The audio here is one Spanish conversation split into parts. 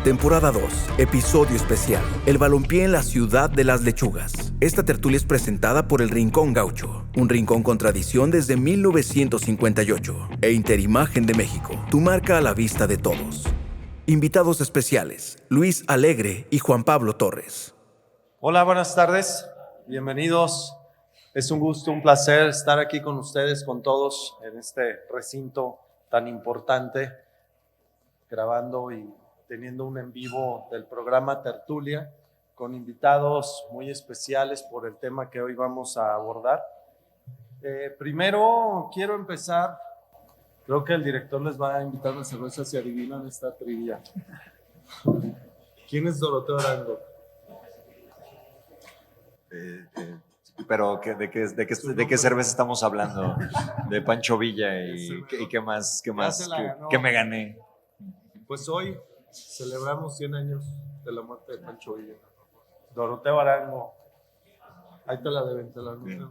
temporada 2, episodio especial, el balompié en la ciudad de las lechugas. Esta tertulia es presentada por el Rincón Gaucho, un rincón con tradición desde 1958, e Interimagen de México, tu marca a la vista de todos. Invitados especiales, Luis Alegre y Juan Pablo Torres. Hola, buenas tardes, bienvenidos. Es un gusto, un placer estar aquí con ustedes, con todos, en este recinto tan importante, grabando y teniendo un en vivo del programa Tertulia, con invitados muy especiales por el tema que hoy vamos a abordar. Primero quiero empezar, creo que el director les va a invitar una cerveza si adivinan esta trivia. ¿Quién es Doroteo Arango? Pero ¿de qué cerveza estamos hablando? De Pancho Villa y qué más que me gané. Pues hoy celebramos 100 años de la muerte de Pancho Villa. Doroteo Arango. Ahí te la deben, te la deben.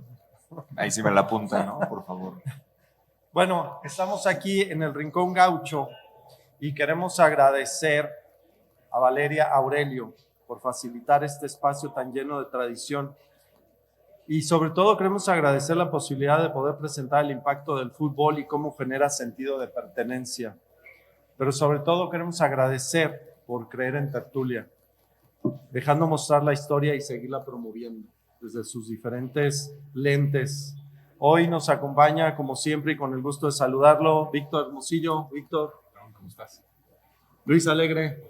Ahí sí me la apunta, ¿no? Por favor. Bueno, estamos aquí en el Rincón Gaucho y queremos agradecer a Valeria Aurelio por facilitar este espacio tan lleno de tradición. Y sobre todo queremos agradecer la posibilidad de poder presentar el impacto del fútbol y cómo genera sentido de pertenencia. Pero sobre todo queremos agradecer por creer en Tertulia, dejando mostrar la historia y seguirla promoviendo desde sus diferentes lentes. Hoy nos acompaña, como siempre, y con el gusto de saludarlo, Víctor Hermosillo. Víctor, ¿cómo estás? Luis Alegre.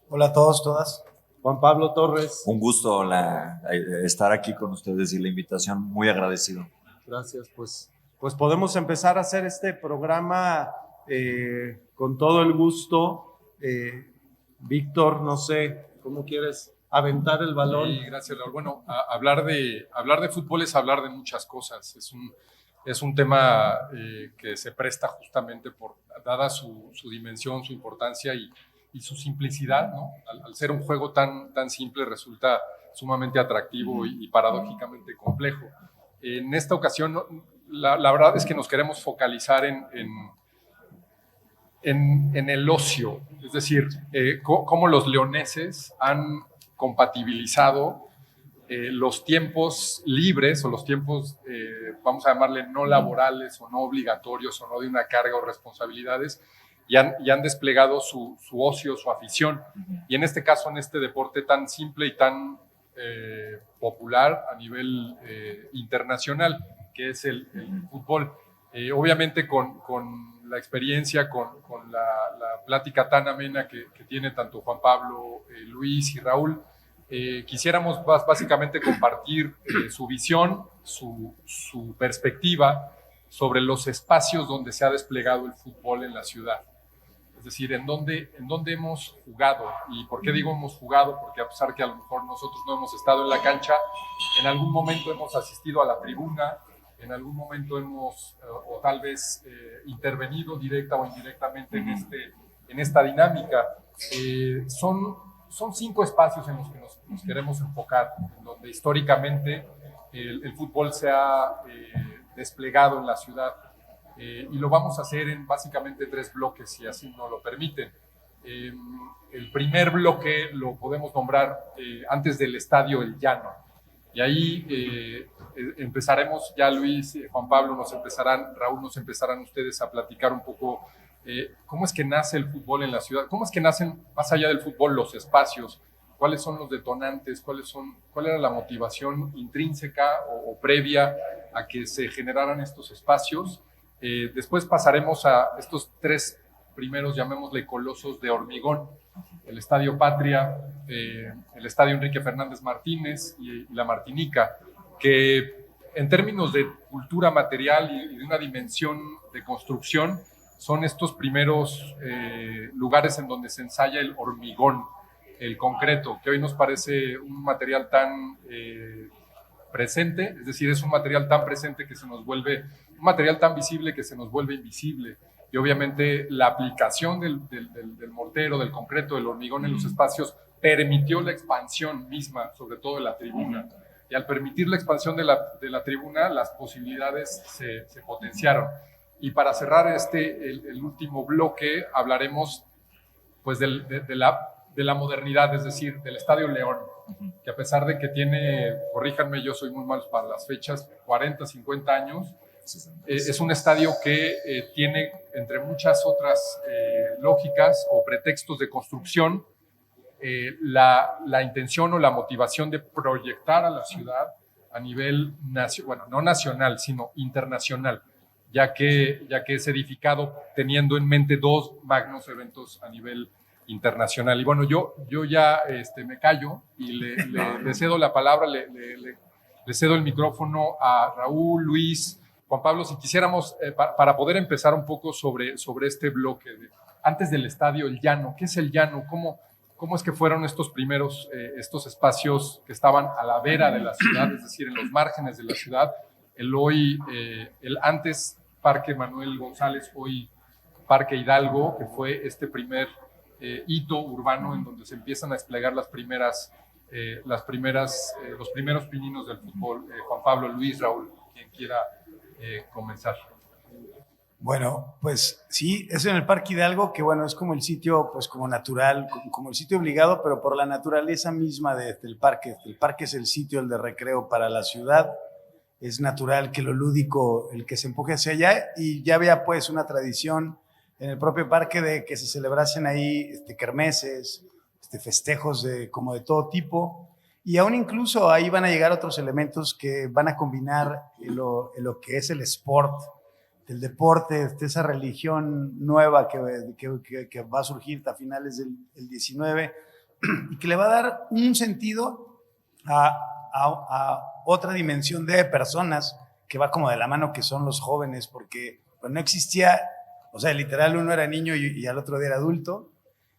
Hola a todos, todas. Juan Pablo Torres. Un gusto estar aquí con ustedes y la invitación, muy agradecido. Gracias, pues podemos empezar a hacer este programa con todo el gusto. Víctor, no sé, ¿cómo quieres aventar el balón? Sí, gracias, Raúl. Bueno, hablar de fútbol es hablar de muchas cosas. Es un tema que se presta justamente dada su dimensión, su importancia y su simplicidad, ¿no? Al ser un juego tan simple resulta sumamente atractivo y paradójicamente complejo. En esta ocasión, la verdad es que nos queremos focalizar en el ocio, es decir, cómo los leoneses han compatibilizado los tiempos libres o los tiempos, vamos a llamarle no laborales o no obligatorios o no de una carga o responsabilidades, y han desplegado su ocio, su afición. Y en este caso, en este deporte tan simple y tan popular a nivel internacional, que es el fútbol. Obviamente con la experiencia, con la plática tan amena que tiene tanto Juan Pablo, Luis y Raúl, quisiéramos básicamente compartir su visión, su perspectiva sobre los espacios donde se ha desplegado el fútbol en la ciudad. Es decir, en dónde hemos jugado. ¿Y por qué digo hemos jugado? Porque a pesar que a lo mejor nosotros no hemos estado en la cancha, en algún momento hemos asistido a la tribuna, en algún momento hemos, o tal vez, intervenido directa o indirectamente en esta dinámica. Son 5 espacios en los que nos queremos enfocar, en donde históricamente el fútbol se ha desplegado en la ciudad. Y lo vamos a hacer en básicamente 3 bloques, si así nos lo permiten. El primer bloque lo podemos nombrar antes del estadio El Llano. Y ahí empezaremos, ya Luis, Juan Pablo Raúl nos empezarán ustedes a platicar un poco cómo es que nace el fútbol en la ciudad, cómo es que nacen más allá del fútbol los espacios, cuáles son los detonantes, cuál era la motivación intrínseca o previa a que se generaran estos espacios. Después pasaremos a estos 3 primeros, llamémosle colosos de hormigón, el Estadio Patria, el Estadio Enrique Fernández Martínez y la Martinica, que en términos de cultura material y de una dimensión de construcción, son estos primeros lugares en donde se ensaya el hormigón, el concreto, que hoy nos parece un material tan presente, es decir, es un material tan presente que se nos vuelve, un material tan visible que se nos vuelve invisible. Y obviamente la aplicación del mortero, del concreto, del hormigón en los espacios permitió la expansión misma, sobre todo de la tribuna. Y al permitir la expansión de la tribuna, las posibilidades se potenciaron. Y para cerrar el último bloque, hablaremos pues de la de la modernidad, es decir, del Estadio León, que a pesar de que tiene, corríjanme, yo soy muy malo para las fechas, 40, 50 años, es un estadio que tiene, entre muchas otras lógicas o pretextos de construcción, la intención o la motivación de proyectar a la ciudad a nivel, bueno, no nacional, sino internacional, ya que es edificado teniendo en mente dos magnos eventos a nivel internacional. Y bueno, yo ya me callo y le cedo la palabra, le cedo el micrófono a Raúl, Luis, Juan Pablo, si quisiéramos, para poder empezar un poco sobre este bloque. Antes del estadio, el llano. ¿Qué es el llano? ¿Cómo es que fueron estos primeros, estos espacios que estaban a la vera de la ciudad, es decir, en los márgenes de la ciudad? El antes Parque Manuel González, hoy Parque Hidalgo, que fue este primer hito urbano en donde se empiezan a desplegar los primeros pininos del fútbol. Juan Pablo, Luis, Raúl, quien quiera comenzar. Bueno, pues sí, es en el Parque Hidalgo, que bueno, es como el sitio, pues como natural, como el sitio obligado, pero por la naturaleza misma del parque. El parque es el sitio, el de recreo para la ciudad. Es natural que lo lúdico, el que se empuje hacia allá, y ya había pues una tradición en el propio parque de que se celebrasen ahí kermeses, festejos como de todo tipo, y aún incluso ahí van a llegar otros elementos que van a combinar lo que es el sport, el deporte, esa religión nueva que va a surgir a finales del 19 y que le va a dar un sentido a otra dimensión de personas que va como de la mano, que son los jóvenes, porque pues, no existía, o sea, literal uno era niño y al otro día era adulto.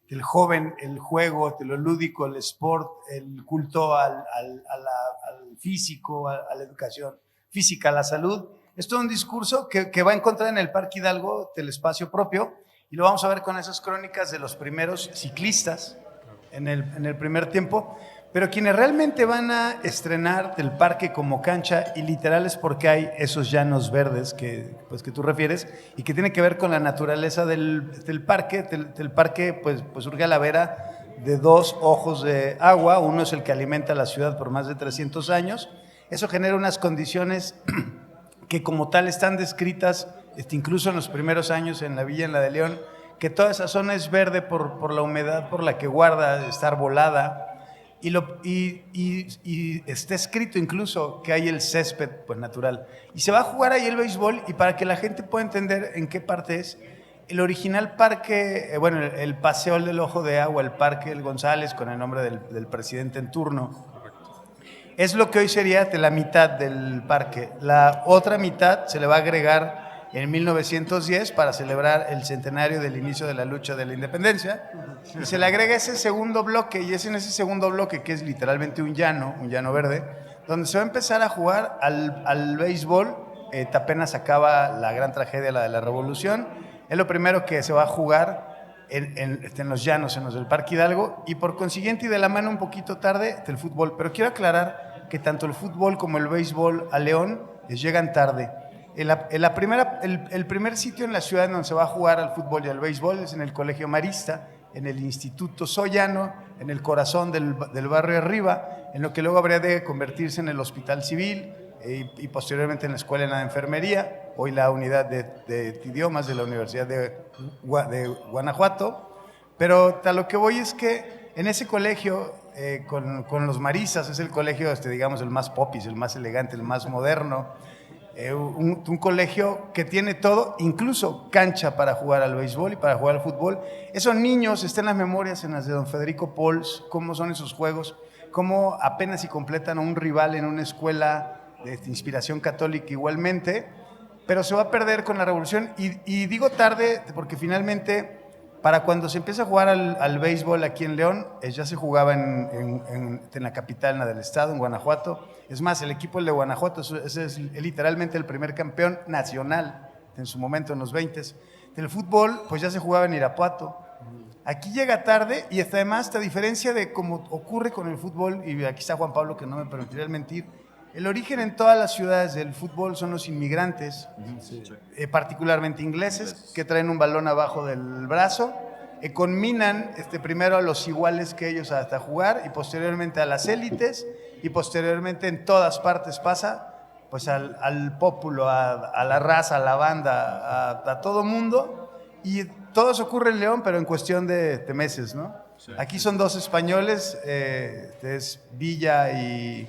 El joven, el juego, lo lúdico, el sport, el culto al físico, a la educación física, a la salud. Es todo un discurso que va a encontrar en el Parque Hidalgo del espacio propio, y lo vamos a ver con esas crónicas de los primeros ciclistas en el primer tiempo, pero quienes realmente van a estrenar del parque como cancha, y literal es porque hay esos llanos verdes que tú refieres, y que tiene que ver con la naturaleza del parque. Del parque pues surge a la vera de dos ojos de agua. Uno es el que alimenta la ciudad por más de 300 años. Eso genera unas condiciones que como tal están descritas incluso en los primeros años en la Villa, en la de León, que toda esa zona es verde por la humedad por la que guarda, está arbolada, y está escrito incluso que hay el césped pues natural. Y se va a jugar ahí el béisbol, y para que la gente pueda entender en qué parte es, el original parque, el Paseo del Ojo de Agua, el Parque El González, con el nombre del presidente en turno, es lo que hoy sería de la mitad del parque. La otra mitad se le va a agregar en 1910 para celebrar el centenario del inicio de la lucha de la independencia. Y se le agrega ese segundo bloque, y es en ese segundo bloque, que es literalmente un llano verde, donde se va a empezar a jugar al béisbol. Apenas acaba la gran tragedia, la de la Revolución. Es lo primero que se va a jugar en los llanos, en los del Parque Hidalgo, y por consiguiente, y de la mano un poquito tarde, el fútbol. Pero quiero aclarar que tanto el fútbol como el béisbol a León llegan tarde. El primer sitio en la ciudad en donde se va a jugar al fútbol y al béisbol es en el Colegio Marista, en el Instituto Soyano, en el corazón del barrio arriba, en lo que luego habría de convertirse en el Hospital Civil y posteriormente en la Escuela de Enfermería, hoy la unidad de idiomas de la Universidad de Guanajuato. Pero a lo que voy es que en ese colegio, con los maristas, es el colegio, digamos, el más popis, el más elegante, el más moderno, un colegio que tiene todo, incluso cancha para jugar al béisbol y para jugar al fútbol. Esos niños, están en las memorias, en las de don Federico Pols, cómo son esos juegos, cómo apenas si completan a un rival en una escuela de inspiración católica igualmente, pero se va a perder con la Revolución. Y digo tarde porque finalmente, para cuando se empieza a jugar al béisbol aquí en León, ya se jugaba en la capital, en la del estado, en Guanajuato. Es más, el equipo de Guanajuato es literalmente el primer campeón nacional en su momento, en los 20s. El fútbol, pues ya se jugaba en Irapuato. Aquí llega tarde, y además, a diferencia de cómo ocurre con el fútbol, y aquí está Juan Pablo que no me permitirá mentir, el origen en todas las ciudades del fútbol son los inmigrantes, particularmente ingleses, que traen un balón abajo del brazo conminan primero a los iguales que ellos hasta jugar y posteriormente a las élites y posteriormente en todas partes pasa pues al pópulo, a la raza, a la banda, a todo mundo, y todo eso ocurre en León, pero en cuestión de meses, ¿no? Sí. Aquí son dos españoles, es Villa y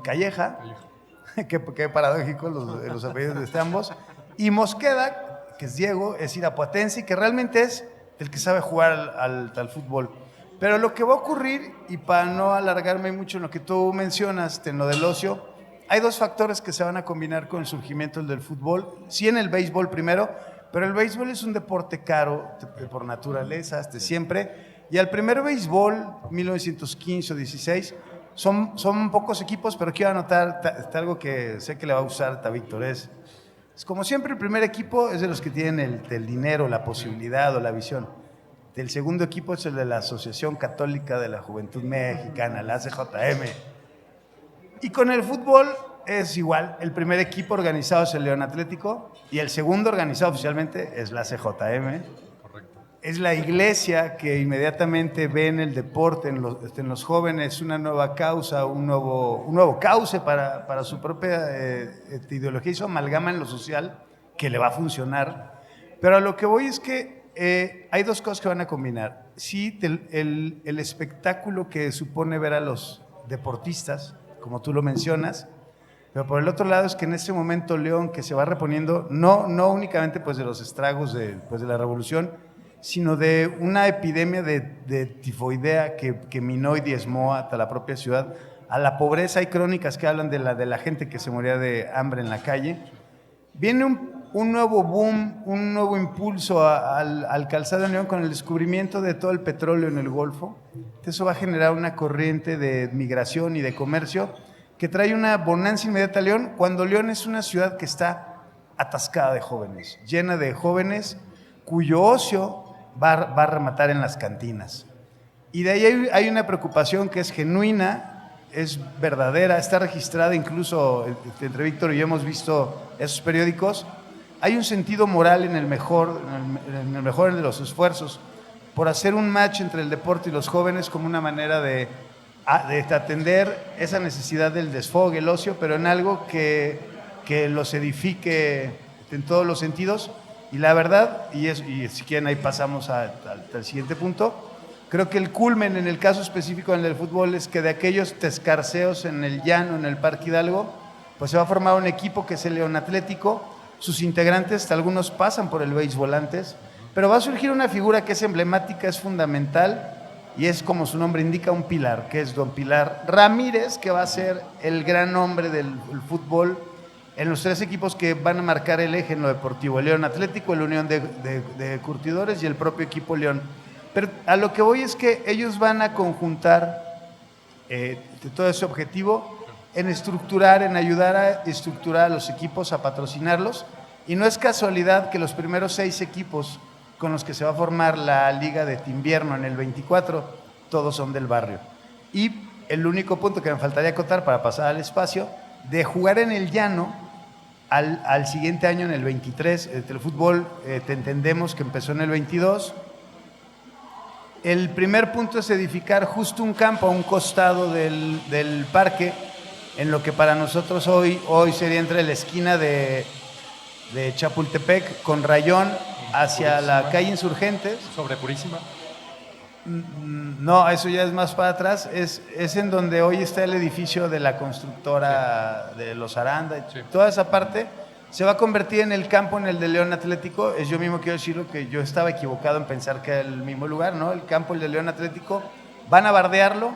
Calleja. Qué paradójico los apellidos de ambos, y Mosqueda, que es Diego, es irapuatense y que realmente es el que sabe jugar al fútbol. Pero lo que va a ocurrir, y para no alargarme mucho en lo que tú mencionas, en lo del ocio, hay dos factores que se van a combinar con el surgimiento del fútbol. Sí, en el béisbol primero, pero el béisbol es un deporte caro por naturaleza, siempre. Y al primer béisbol, 1915 o 16, son pocos equipos, pero quiero anotar algo que sé que le va a usar a Víctor. Es como siempre, el primer equipo es de los que tienen el dinero, la posibilidad o la visión. El segundo equipo es el de la Asociación Católica de la Juventud Mexicana, la ACJM. Y con el fútbol es igual. El primer equipo organizado es el León Atlético y el segundo organizado oficialmente es la ACJM. Correcto. Es la iglesia que inmediatamente ve en el deporte, en los jóvenes, una nueva causa, un nuevo cauce para su propia ideología, y su amalgama en lo social que le va a funcionar. Pero a lo que voy es que hay dos cosas que van a combinar. Sí, el espectáculo que supone ver a los deportistas, como tú lo mencionas, pero por el otro lado es que en ese momento León, que se va reponiendo, no únicamente pues de los estragos de la revolución, sino de una epidemia de tifoidea que minó y diezmó hasta la propia ciudad, a la pobreza. Hay crónicas que hablan de la gente que se moría de hambre en la calle. Viene un nuevo boom, un nuevo impulso al calzado de León con el descubrimiento de todo el petróleo en el Golfo. Eso va a generar una corriente de migración y de comercio que trae una bonanza inmediata a León, cuando León es una ciudad que está atascada de jóvenes, llena de jóvenes cuyo ocio va a rematar en las cantinas. Y de ahí hay una preocupación que es genuina, es verdadera, está registrada, incluso entre Víctor y yo hemos visto esos periódicos. Hay un sentido moral en el mejor de los esfuerzos por hacer un match entre el deporte y los jóvenes como una manera de atender esa necesidad del desfogue, el ocio, pero en algo que los edifique en todos los sentidos. Y la verdad, y si quieren ahí pasamos al siguiente punto, creo que el culmen en el caso específico del fútbol es que de aquellos tescarceos en el llano, en el Parque Hidalgo, pues se va a formar un equipo que es el León Atlético. Sus integrantes, algunos pasan por el béisbol antes, pero va a surgir una figura que es emblemática, es fundamental, y es, como su nombre indica, un pilar, que es don Pilar Ramírez, que va a ser el gran hombre del fútbol en los tres equipos que van a marcar el eje en lo deportivo: el León Atlético, el Unión de Curtidores y el propio equipo León. Pero a lo que voy es que ellos van a conjuntar todo ese objetivo en ayudar a estructurar a los equipos, a patrocinarlos, y no es casualidad que los primeros 6 equipos con los que se va a formar la Liga de Invierno en el 24, todos son del barrio. Y el único punto que me faltaría acotar para pasar al espacio, de jugar en el llano al siguiente año, en el 23, el fútbol entendemos que empezó en el 22. El primer punto es edificar justo un campo a un costado del parque, en lo que para nosotros hoy sería entre la esquina de Chapultepec con Rayón hacia la calle Insurgentes. ¿Sobre Purísima? No, eso ya es más para atrás. Es en donde hoy está el edificio de la constructora, sí, de los Aranda. Sí. Toda esa parte se va a convertir en el campo, en el de León Atlético. Yo mismo quiero decirlo, que yo estaba equivocado en pensar que era el mismo lugar, ¿no? El campo, el de León Atlético, van a bardearlo,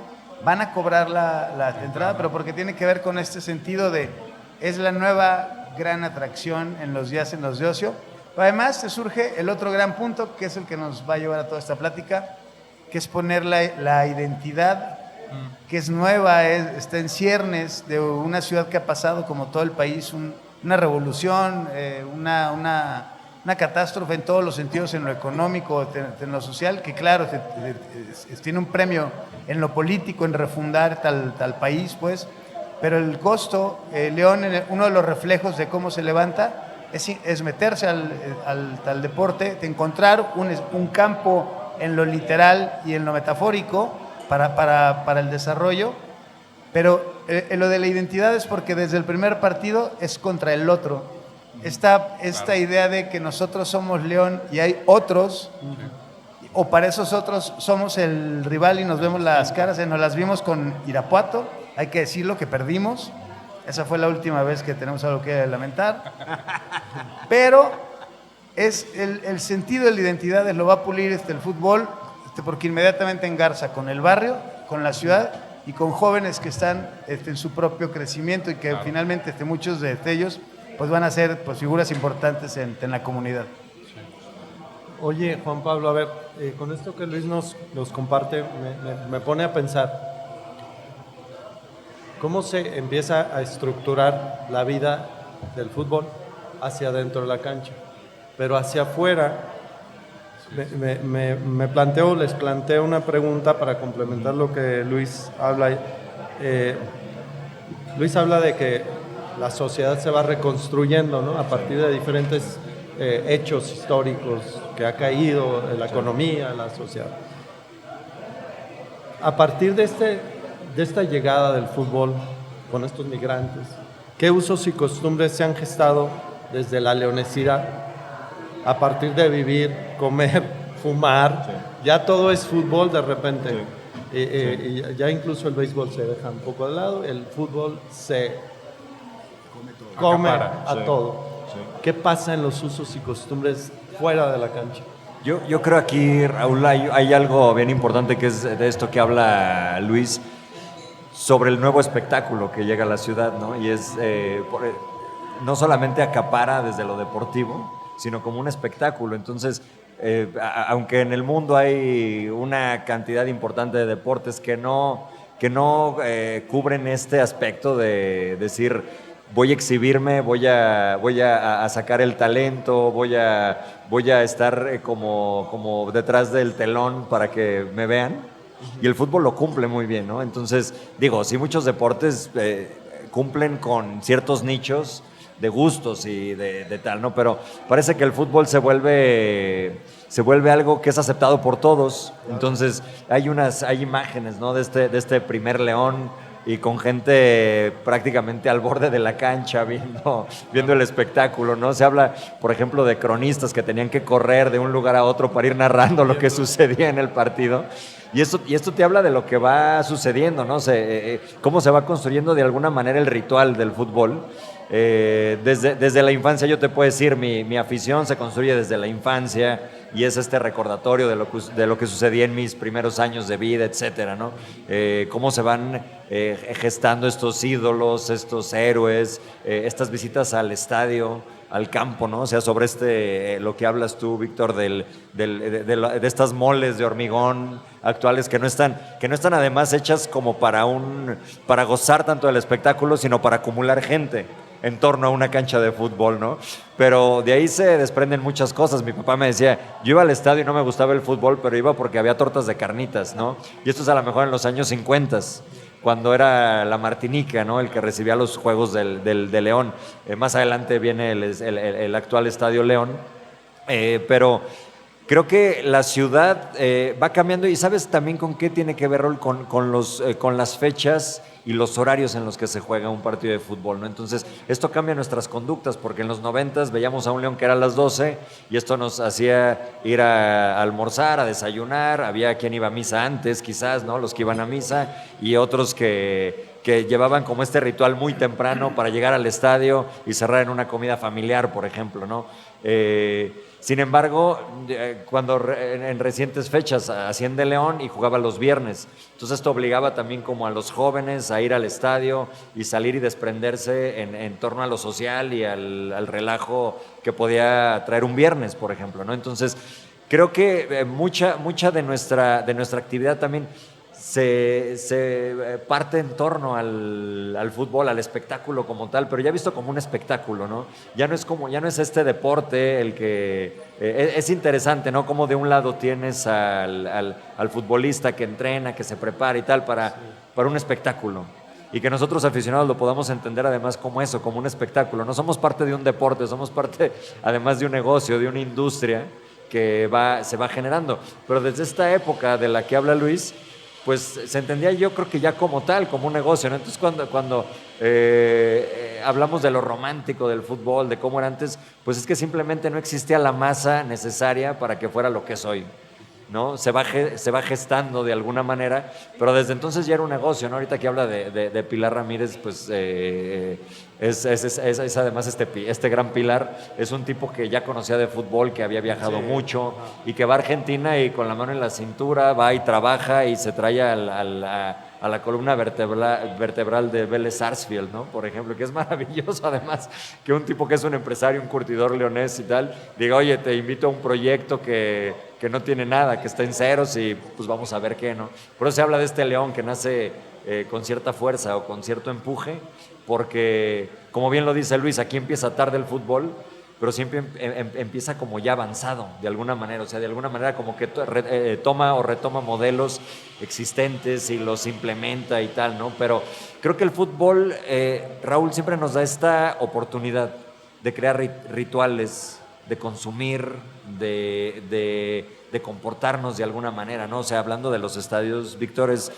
van a cobrar la entrada, pero porque tiene que ver con este sentido de, es la nueva gran atracción en los días de ocio. Pero además se surge el otro gran punto, que es el que nos va a llevar a toda esta plática, que es poner la identidad, que es nueva, está en ciernes de una ciudad que ha pasado, como todo el país, una revolución, una catástrofe en todos los sentidos, en lo económico, en lo social, que claro, tiene un premio en lo político, en refundar tal país, pues, pero el costo, León, uno de los reflejos de cómo se levanta, es meterse al deporte, de encontrar un campo en lo literal y en lo metafórico para el desarrollo, pero lo de la identidad es porque desde el primer partido es contra el otro. Esta idea de que nosotros somos León y hay otros, o para esos otros somos el rival y nos vemos las caras, nos las vimos con Irapuato, hay que decirlo que perdimos, esa fue la última vez que tenemos algo que lamentar, pero es el sentido de la identidad lo va a pulir el fútbol, porque inmediatamente engarza con el barrio, con la ciudad y con jóvenes que están en su propio crecimiento y que finalmente muchos de ellos pues van a ser pues, figuras importantes en la comunidad. Oye, Juan Pablo, a ver, con esto que Luis nos comparte, me pone a pensar, ¿cómo se empieza a estructurar la vida del fútbol hacia adentro de la cancha? Pero hacia afuera, les planteo una pregunta para complementar lo que Luis habla. Luis habla de que la sociedad se va reconstruyendo, ¿no? A partir de diferentes hechos históricos que ha caído la economía, la sociedad. A partir de esta llegada del fútbol con estos migrantes, ¿qué usos y costumbres se han gestado desde la leonesidad? A partir de vivir, comer, fumar, ya todo es fútbol de repente. Y ya incluso el béisbol se deja un poco de lado, el fútbol se come a todo. ¿Qué pasa en los usos y costumbres fuera de la cancha? Yo creo aquí, Raúl, hay algo bien importante que es de esto que habla Luis sobre el nuevo espectáculo que llega a la ciudad, ¿no? Y es, no solamente acapara desde lo deportivo, sino como un espectáculo. Entonces, aunque en el mundo hay una cantidad importante de deportes que no cubren este aspecto de decir, voy a exhibirme, voy a sacar el talento, voy a estar como detrás del telón para que me vean. Y el fútbol lo cumple muy bien, ¿no? Entonces, digo, sí, muchos deportes cumplen con ciertos nichos de gustos y de tal, ¿no? Pero parece que el fútbol se vuelve algo que es aceptado por todos. Entonces, hay imágenes, ¿no? De este primer León y con gente prácticamente al borde de la cancha viendo el espectáculo, ¿no? Se habla, por ejemplo, de cronistas que tenían que correr de un lugar a otro para ir narrando lo que sucedía en el partido. Y esto te habla de lo que va sucediendo, ¿no? Cómo se va construyendo de alguna manera el ritual del fútbol. Desde la infancia, yo te puedo decir, mi afición se construye desde la infancia y es este recordatorio de lo que sucedía en mis primeros años de vida, etcétera, ¿no? Cómo se van gestando estos ídolos, estos héroes, estas visitas al estadio, al campo, ¿no? O sea, sobre lo que hablas tú, Víctor, de estas moles de hormigón actuales que no están además hechas como para gozar tanto del espectáculo, sino para acumular gente en torno a una cancha de fútbol, ¿no? Pero de ahí se desprenden muchas cosas. Mi papá me decía, yo iba al estadio y no me gustaba el fútbol, pero iba porque había tortas de carnitas, ¿no? Y esto es a lo mejor en los años 50, cuando era la Martinica, ¿no? El que recibía los Juegos de León. Más adelante viene el actual Estadio León, pero creo que la ciudad va cambiando. Y ¿sabes también con qué tiene que ver, Rol? Con las fechas y los horarios en los que se juega un partido de fútbol, ¿no? Entonces, esto cambia nuestras conductas, porque en los 90s veíamos a un León que era a las 12 y esto nos hacía ir a almorzar, a desayunar. Había quien iba a misa antes, quizás, ¿no? Los que iban a misa, y otros que llevaban como este ritual muy temprano para llegar al estadio y cerrar en una comida familiar, por ejemplo, ¿no? Sin embargo, cuando en recientes fechas asciende León y jugaba los viernes, entonces esto obligaba también como a los jóvenes a ir al estadio y salir y desprenderse en torno a lo social y al relajo que podía traer un viernes, por ejemplo, ¿no? Entonces, creo que mucha de nuestra actividad también se parte en torno al fútbol, al espectáculo como tal, pero ya visto como un espectáculo, ¿no? Ya no es este deporte el que es interesante, ¿no? Como de un lado tienes al futbolista que entrena, que se prepara y tal para un espectáculo. y que nosotros aficionados lo podamos entender además como eso, como un espectáculo. No somos parte de un deporte, somos parte además de un negocio, de una industria que se va generando. Pero desde esta época de la que habla Luis, pues se entendía yo creo que ya como tal, como un negocio, ¿no? Entonces cuando hablamos de lo romántico del fútbol, de cómo era antes, pues es que simplemente no existía la masa necesaria para que fuera lo que es hoy, ¿no? Se va gestando de alguna manera, pero desde entonces ya era un negocio, ¿no? Ahorita que habla de Pilar Ramírez, pues es además este gran Pilar, es un tipo que ya conocía de fútbol, que había viajado mucho y que va a Argentina y con la mano en la cintura va y trabaja y se trae a la columna vertebral de Vélez Sarsfield, ¿no? Por ejemplo, que es maravilloso además que un tipo que es un empresario, un curtidor leonés y tal, diga, oye, te invito a un proyecto que no tiene nada, que está en ceros y pues vamos a ver qué, ¿no? Por eso se habla de este león que nace con cierta fuerza o con cierto empuje, porque, como bien lo dice Luis, aquí empieza tarde el fútbol, pero siempre empieza como ya avanzado, de alguna manera, o sea, de alguna manera como que toma o retoma modelos existentes y los implementa y tal, ¿no? Pero creo que el fútbol, Raúl, siempre nos da esta oportunidad de crear rituales, de consumir, de comportarnos de alguna manera, ¿no? O sea, hablando de los estadios, Víctor, es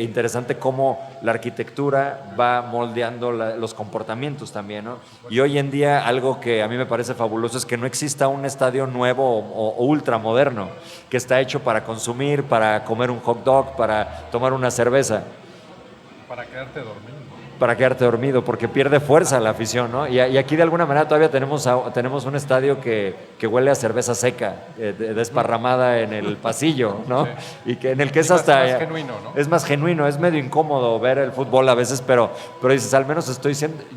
interesante cómo la arquitectura va moldeando los comportamientos también, ¿no? Y hoy en día algo que a mí me parece fabuloso es que no exista un estadio nuevo o ultramoderno que está hecho para consumir, para comer un hot dog, para tomar una cerveza. Para quedarte dormido. Para quedarte dormido, porque pierde fuerza la afición, ¿no? Y aquí de alguna manera todavía tenemos un estadio que huele a cerveza seca, desparramada en el pasillo, ¿no? Sí. Y que en el que es hasta... más genuino, ¿no? Es más genuino, es medio incómodo ver el fútbol a veces, pero dices, al menos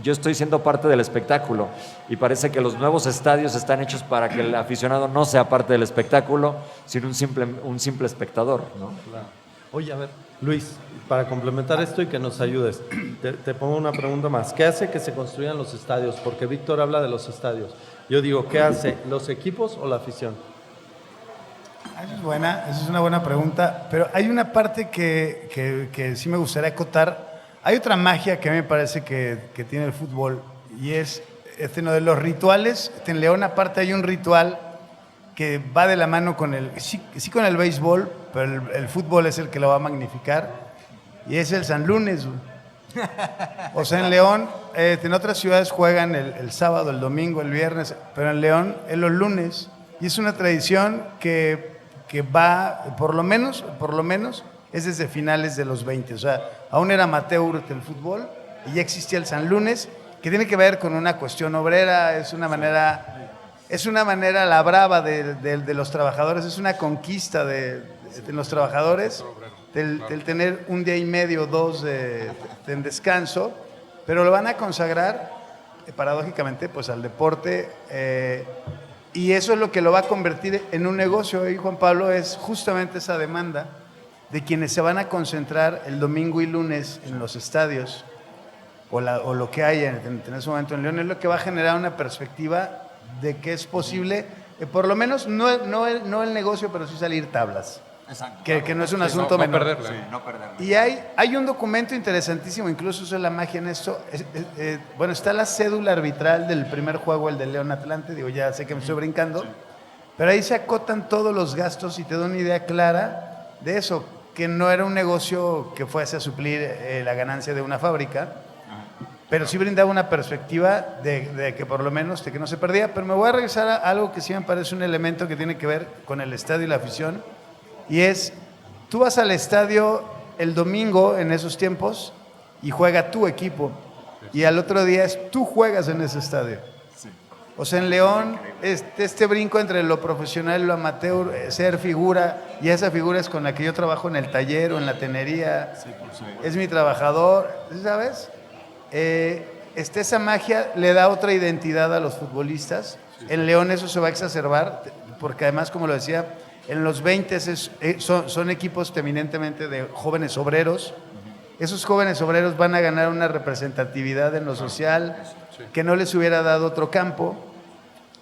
yo estoy siendo parte del espectáculo. Y parece que los nuevos estadios están hechos para que el aficionado no sea parte del espectáculo, sino un simple espectador, ¿no? Claro. Oye, a ver, Luis, para complementar esto y que nos ayudes, te pongo una pregunta más. ¿Qué hace que se construyan los estadios? Porque Víctor habla de los estadios. Yo digo, ¿qué hace? ¿Los equipos o la afición? Esa es una buena pregunta, pero hay una parte que sí me gustaría acotar. Hay otra magia que a mí me parece que tiene el fútbol y es de los rituales. En León aparte hay un ritual que va de la mano con sí con el béisbol, pero el fútbol es el que lo va a magnificar, y es el San Lunes. O sea, en León, en otras ciudades juegan el sábado, el domingo, el viernes, pero en León es los lunes, y es una tradición que va, por lo menos, es desde finales de los 20, o sea, aún era amateur el fútbol, y ya existía el San Lunes, que tiene que ver con una cuestión obrera, es una manera la brava de los trabajadores, es una conquista de los trabajadores, del tener un día y medio, dos de descanso, pero lo van a consagrar, paradójicamente, pues al deporte, y eso es lo que lo va a convertir en un negocio. Y Juan Pablo, es justamente esa demanda de quienes se van a concentrar el domingo y lunes en los estadios, o lo que haya en ese momento en León, es lo que va a generar una perspectiva de que es posible, por lo menos no el negocio, pero sí salir tablas. Exacto. Que no es un asunto menor. Perderla. Sí, no perderla. Y hay un documento interesantísimo, incluso eso es la magia en esto. Bueno, está la cédula arbitral del primer juego, el de León Atlante, digo, ya sé que me estoy brincando, pero ahí se acotan todos los gastos y te da una idea clara de eso, que no era un negocio que fuese a suplir la ganancia de una fábrica, pero sí brindaba una perspectiva de que por lo menos de que no se perdía. Pero me voy a regresar a algo que sí me parece un elemento que tiene que ver con el estadio y la afición, y es, tú vas al estadio el domingo en esos tiempos y juega tu equipo, y al otro día tú juegas en ese estadio. O sea, en León, este brinco entre lo profesional y lo amateur, ser figura, y esa figura es con la que yo trabajo en el taller o en la tenería, es mi trabajador, ¿sabes? Esa magia le da otra identidad a los futbolistas. En León eso se va a exacerbar, porque además, como lo decía, en los 20 son equipos eminentemente de jóvenes obreros. Esos jóvenes obreros van a ganar una representatividad en lo social que no les hubiera dado otro campo,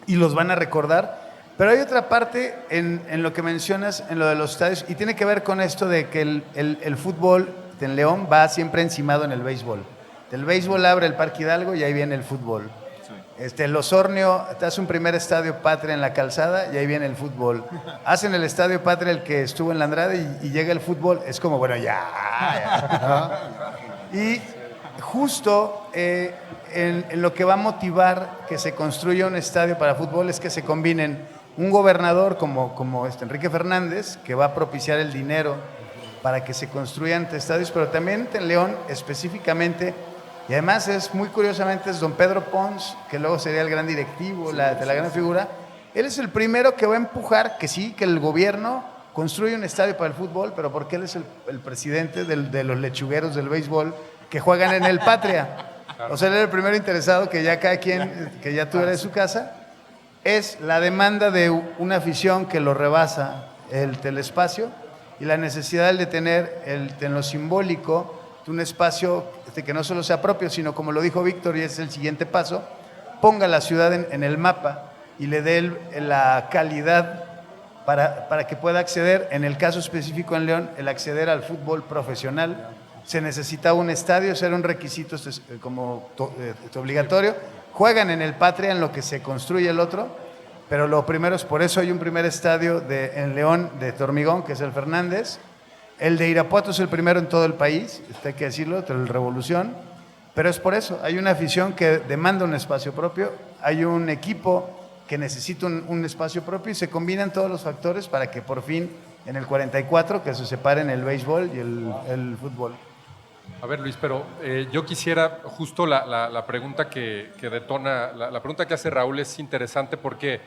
y los van a recordar. Pero hay otra parte en lo que mencionas, en lo de los estadios, y tiene que ver con esto de que el fútbol en León va siempre encimado en el béisbol. El béisbol abre el Parque Hidalgo y ahí viene el fútbol. El Osornio te hace un primer estadio Patria en la Calzada y ahí viene el fútbol. Hacen el estadio Patria el que estuvo en la Andrade y llega el fútbol. Es como, bueno, ya. ¿No? Y justo en lo que va a motivar que se construya un estadio para fútbol es que se combinen un gobernador como Enrique Fernández, que va a propiciar el dinero para que se construyan estadios, pero también en León específicamente. Y además muy curiosamente es don Pedro Pons, que luego sería el gran directivo, de la gran figura. Él es el primero que va a empujar que sí, que el gobierno construya un estadio para el fútbol, pero porque él es el presidente de los lechugueros del béisbol que juegan en el Patria. O sea, él era el primero interesado que ya cada quien, que ya tuviera de su casa. Es la demanda de una afición que lo rebasa el espacio y la necesidad de tener en lo simbólico un espacio que no solo sea propio, sino como lo dijo Víctor, y es el siguiente paso, ponga la ciudad en el mapa y le dé la calidad para que pueda acceder, en el caso específico en León, el acceder al fútbol profesional. Se necesitaba un estadio, ese era un requisito como obligatorio. Juegan en el Patria en lo que se construye el otro, pero lo primero es por eso hay un primer estadio en León de Hormigón, que es el Fernández. El de Irapuato es el primero en todo el país, hay que decirlo, el Revolución, pero es por eso, hay una afición que demanda un espacio propio, hay un equipo que necesita un espacio propio y se combinan todos los factores para que por fin en el 44 que se separen el béisbol y el fútbol. A ver, Luis, pero yo quisiera, justo la pregunta que detona, la pregunta que hace Raúl es interesante porque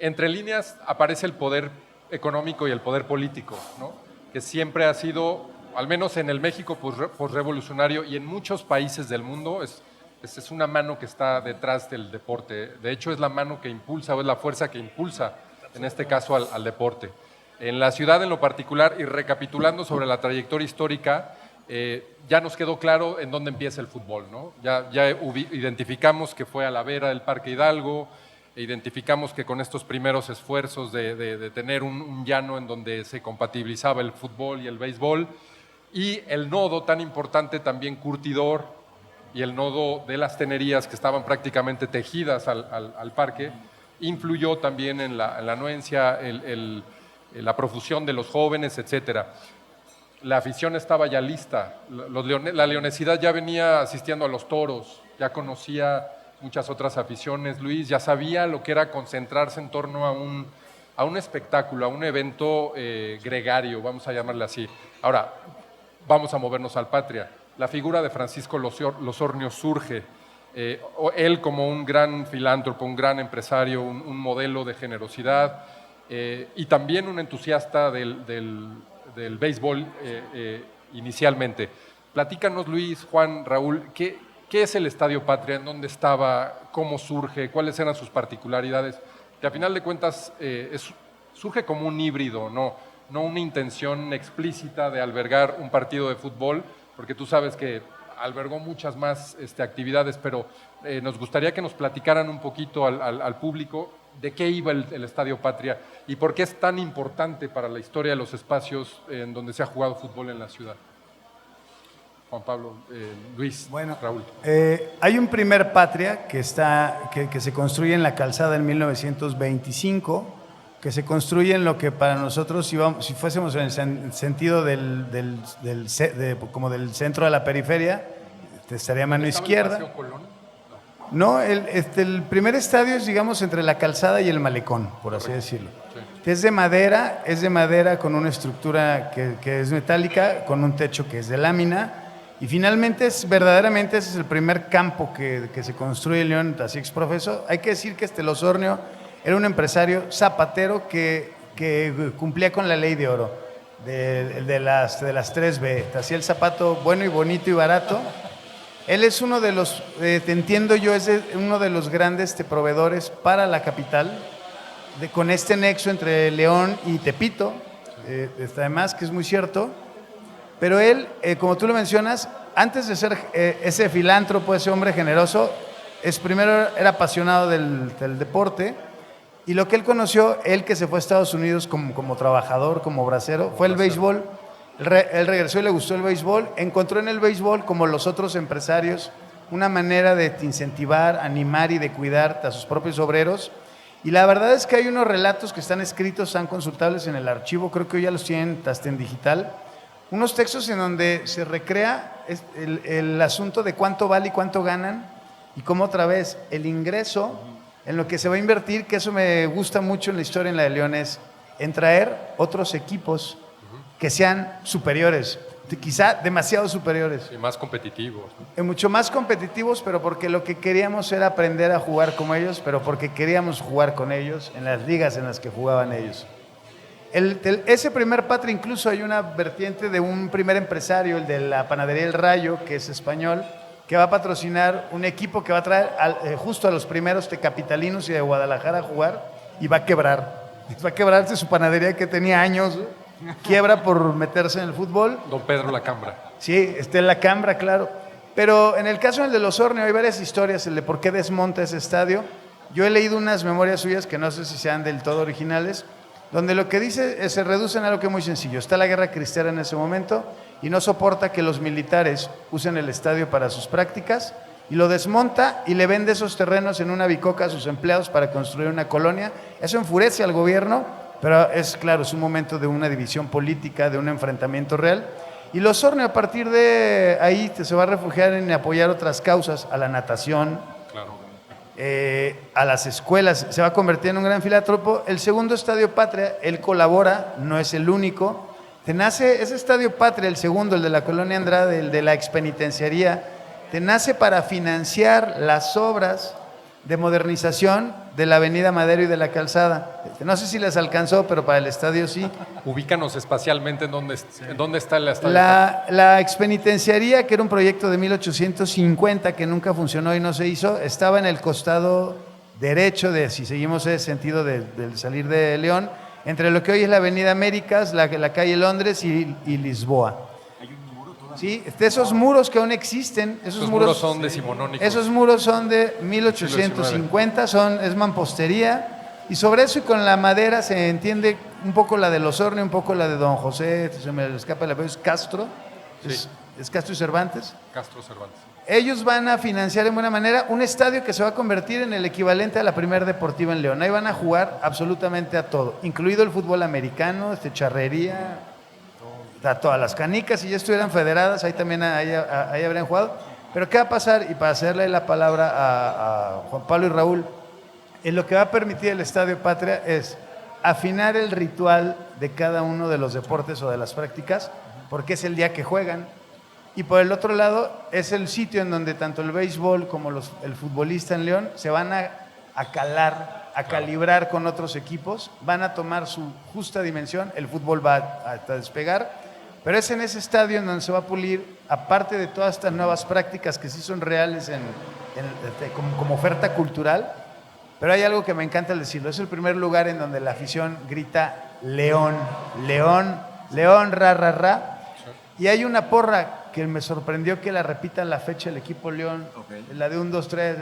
entre líneas aparece el poder económico y el poder político, ¿no? Que siempre ha sido, al menos en el México posrevolucionario y en muchos países del mundo, es una mano que está detrás del deporte. De hecho, es la mano que impulsa o es la fuerza que impulsa, en este caso, al deporte. En la ciudad en lo particular, y recapitulando sobre la trayectoria histórica, ya nos quedó claro en dónde empieza el fútbol, ¿no? Ya identificamos que fue a la vera del Parque Hidalgo, identificamos que con estos primeros esfuerzos de tener un llano en donde se compatibilizaba el fútbol y el béisbol, y el nodo tan importante también curtidor y el nodo de las tenerías que estaban prácticamente tejidas al parque, influyó también en la anuencia, la profusión de los jóvenes, etcétera. La afición estaba ya lista, la leonesidad ya venía asistiendo a los toros, ya conocía muchas otras aficiones, Luis, ya sabía lo que era concentrarse en torno a un espectáculo, a un evento gregario, vamos a llamarle así. Ahora, vamos a movernos al Patria. La figura de Francisco Losornio surge, él como un gran filántropo, un gran empresario, un modelo de generosidad y también un entusiasta del béisbol inicialmente. Platícanos, Luis, Juan, Raúl, ¿qué es el Estadio Patria? ¿En dónde estaba? ¿Cómo surge? ¿Cuáles eran sus particularidades? Que a final de cuentas surge como un híbrido, no una intención explícita de albergar un partido de fútbol, porque tú sabes que albergó muchas más actividades, pero nos gustaría que nos platicaran un poquito al público de qué iba el Estadio Patria y por qué es tan importante para la historia de los espacios en donde se ha jugado fútbol en la ciudad. Juan Pablo, Luis, bueno, Raúl. Hay un primer Patria que se construye en la Calzada en 1925, que se construye en lo que para nosotros, si fuésemos en el sentido como del centro de la periferia, estaría a mano izquierda. ¿El Paseo Colón? No, el primer estadio es, digamos, entre la Calzada y el Malecón, por así decirlo. Sí. Es de madera con una estructura que es metálica, con un techo que es de lámina. Y finalmente, verdaderamente, ese es el primer campo que se construye en León, así exprofeso. Hay que decir que Losornio era un empresario zapatero que cumplía con la ley de oro, de las 3B. Te hacía el zapato bueno y bonito y barato. Él es uno de los, te entiendo yo, es uno de los grandes proveedores para la capital, con este nexo entre León y Tepito, además que es muy cierto. Pero él, como tú lo mencionas, antes de ser ese filántropo, ese hombre generoso, primero era apasionado del deporte, y lo que él conoció, él que se fue a Estados Unidos como trabajador, como bracero, fue el béisbol, Él regresó y le gustó el béisbol. Encontró en el béisbol, como los otros empresarios, una manera de incentivar, animar y de cuidar a sus propios obreros. Y la verdad es que hay unos relatos que están escritos, están consultables en el archivo, creo que hoy ya los tienen hasta en digital, unos textos en donde se recrea el asunto de cuánto vale y cuánto ganan, y cómo otra vez el ingreso en lo que se va a invertir, que eso me gusta mucho en la historia en la de León, es en traer otros equipos que sean superiores, quizá demasiado superiores. Y más competitivos, ¿no? Mucho más competitivos, pero porque lo que queríamos era aprender a jugar como ellos, pero porque queríamos jugar con ellos en las ligas en las que jugaban ellos. Ese primer Patria, incluso hay una vertiente de un primer empresario, el de la panadería El Rayo, que es español, que va a patrocinar un equipo que va a traer justo a los primeros de capitalinos y de Guadalajara a jugar, y va a quebrar. Va a quebrarse su panadería que tenía años, quiebra por meterse en el fútbol. Don Pedro Lacambra. Sí, está en la Cambra, claro. Pero en el caso del de Los Osornio hay varias historias, el de por qué desmonta ese estadio. Yo he leído unas memorias suyas que no sé si sean del todo originales, donde lo que dice se reduce en algo que es muy sencillo. Está la guerra cristera en ese momento y no soporta que los militares usen el estadio para sus prácticas, y lo desmonta y le vende esos terrenos en una bicoca a sus empleados para construir una colonia. Eso enfurece al gobierno, pero es claro, es un momento de una división política, de un enfrentamiento real. Y Los Osornio a partir de ahí se va a refugiar en apoyar otras causas, a la natación, Claro. a las escuelas, se va a convertir en un gran filántropo. El segundo Estadio Patria, él colabora, no es el único. Te nace ese Estadio Patria, el segundo, el de la Colonia Andrade, el de la expenitenciaría, te nace para financiar las obras de modernización de la Avenida Madero y de la Calzada. No sé si les alcanzó, pero para el estadio sí. Ubícanos espacialmente en dónde está el estadio. La expenitenciaría, que era un proyecto de 1850 que nunca funcionó y no se hizo, estaba en el costado derecho, si seguimos ese sentido del salir de León, entre lo que hoy es la Avenida Américas, la calle Londres y Lisboa. Sí, de esos muros que aún existen, esos muros son decimonónicos. Esos muros son de 1850, es mampostería, y sobre eso y con la madera se entiende un poco la de Los Osornio, un poco la de Don José, se me escapa el apellido, es Castro, Sí. es Castro y Cervantes. Castro Cervantes. Ellos van a financiar en buena manera un estadio que se va a convertir en el equivalente a la Primer Deportiva en León. Ahí van a jugar absolutamente a todo, incluido el fútbol americano, charrería, a todas las canicas, si ya estuvieran federadas, ahí también ahí habrían jugado. Pero ¿qué va a pasar? Y para hacerle la palabra a Juan Pablo y Raúl, lo que va a permitir el Estadio Patria es afinar el ritual de cada uno de los deportes o de las prácticas, porque es el día que juegan. Y por el otro lado, es el sitio en donde tanto el béisbol como el futbolista en León se van a calar, a calibrar con otros equipos, van a tomar su justa dimensión, el fútbol va a despegar. Pero es en ese estadio en donde se va a pulir, aparte de todas estas nuevas prácticas que sí son reales como oferta cultural, pero hay algo que me encanta decirlo, es el primer lugar en donde la afición grita León, León, León, ra, ra, ra. Y hay una porra que me sorprendió que la repita la fecha el equipo León, la de 1, 2, 3,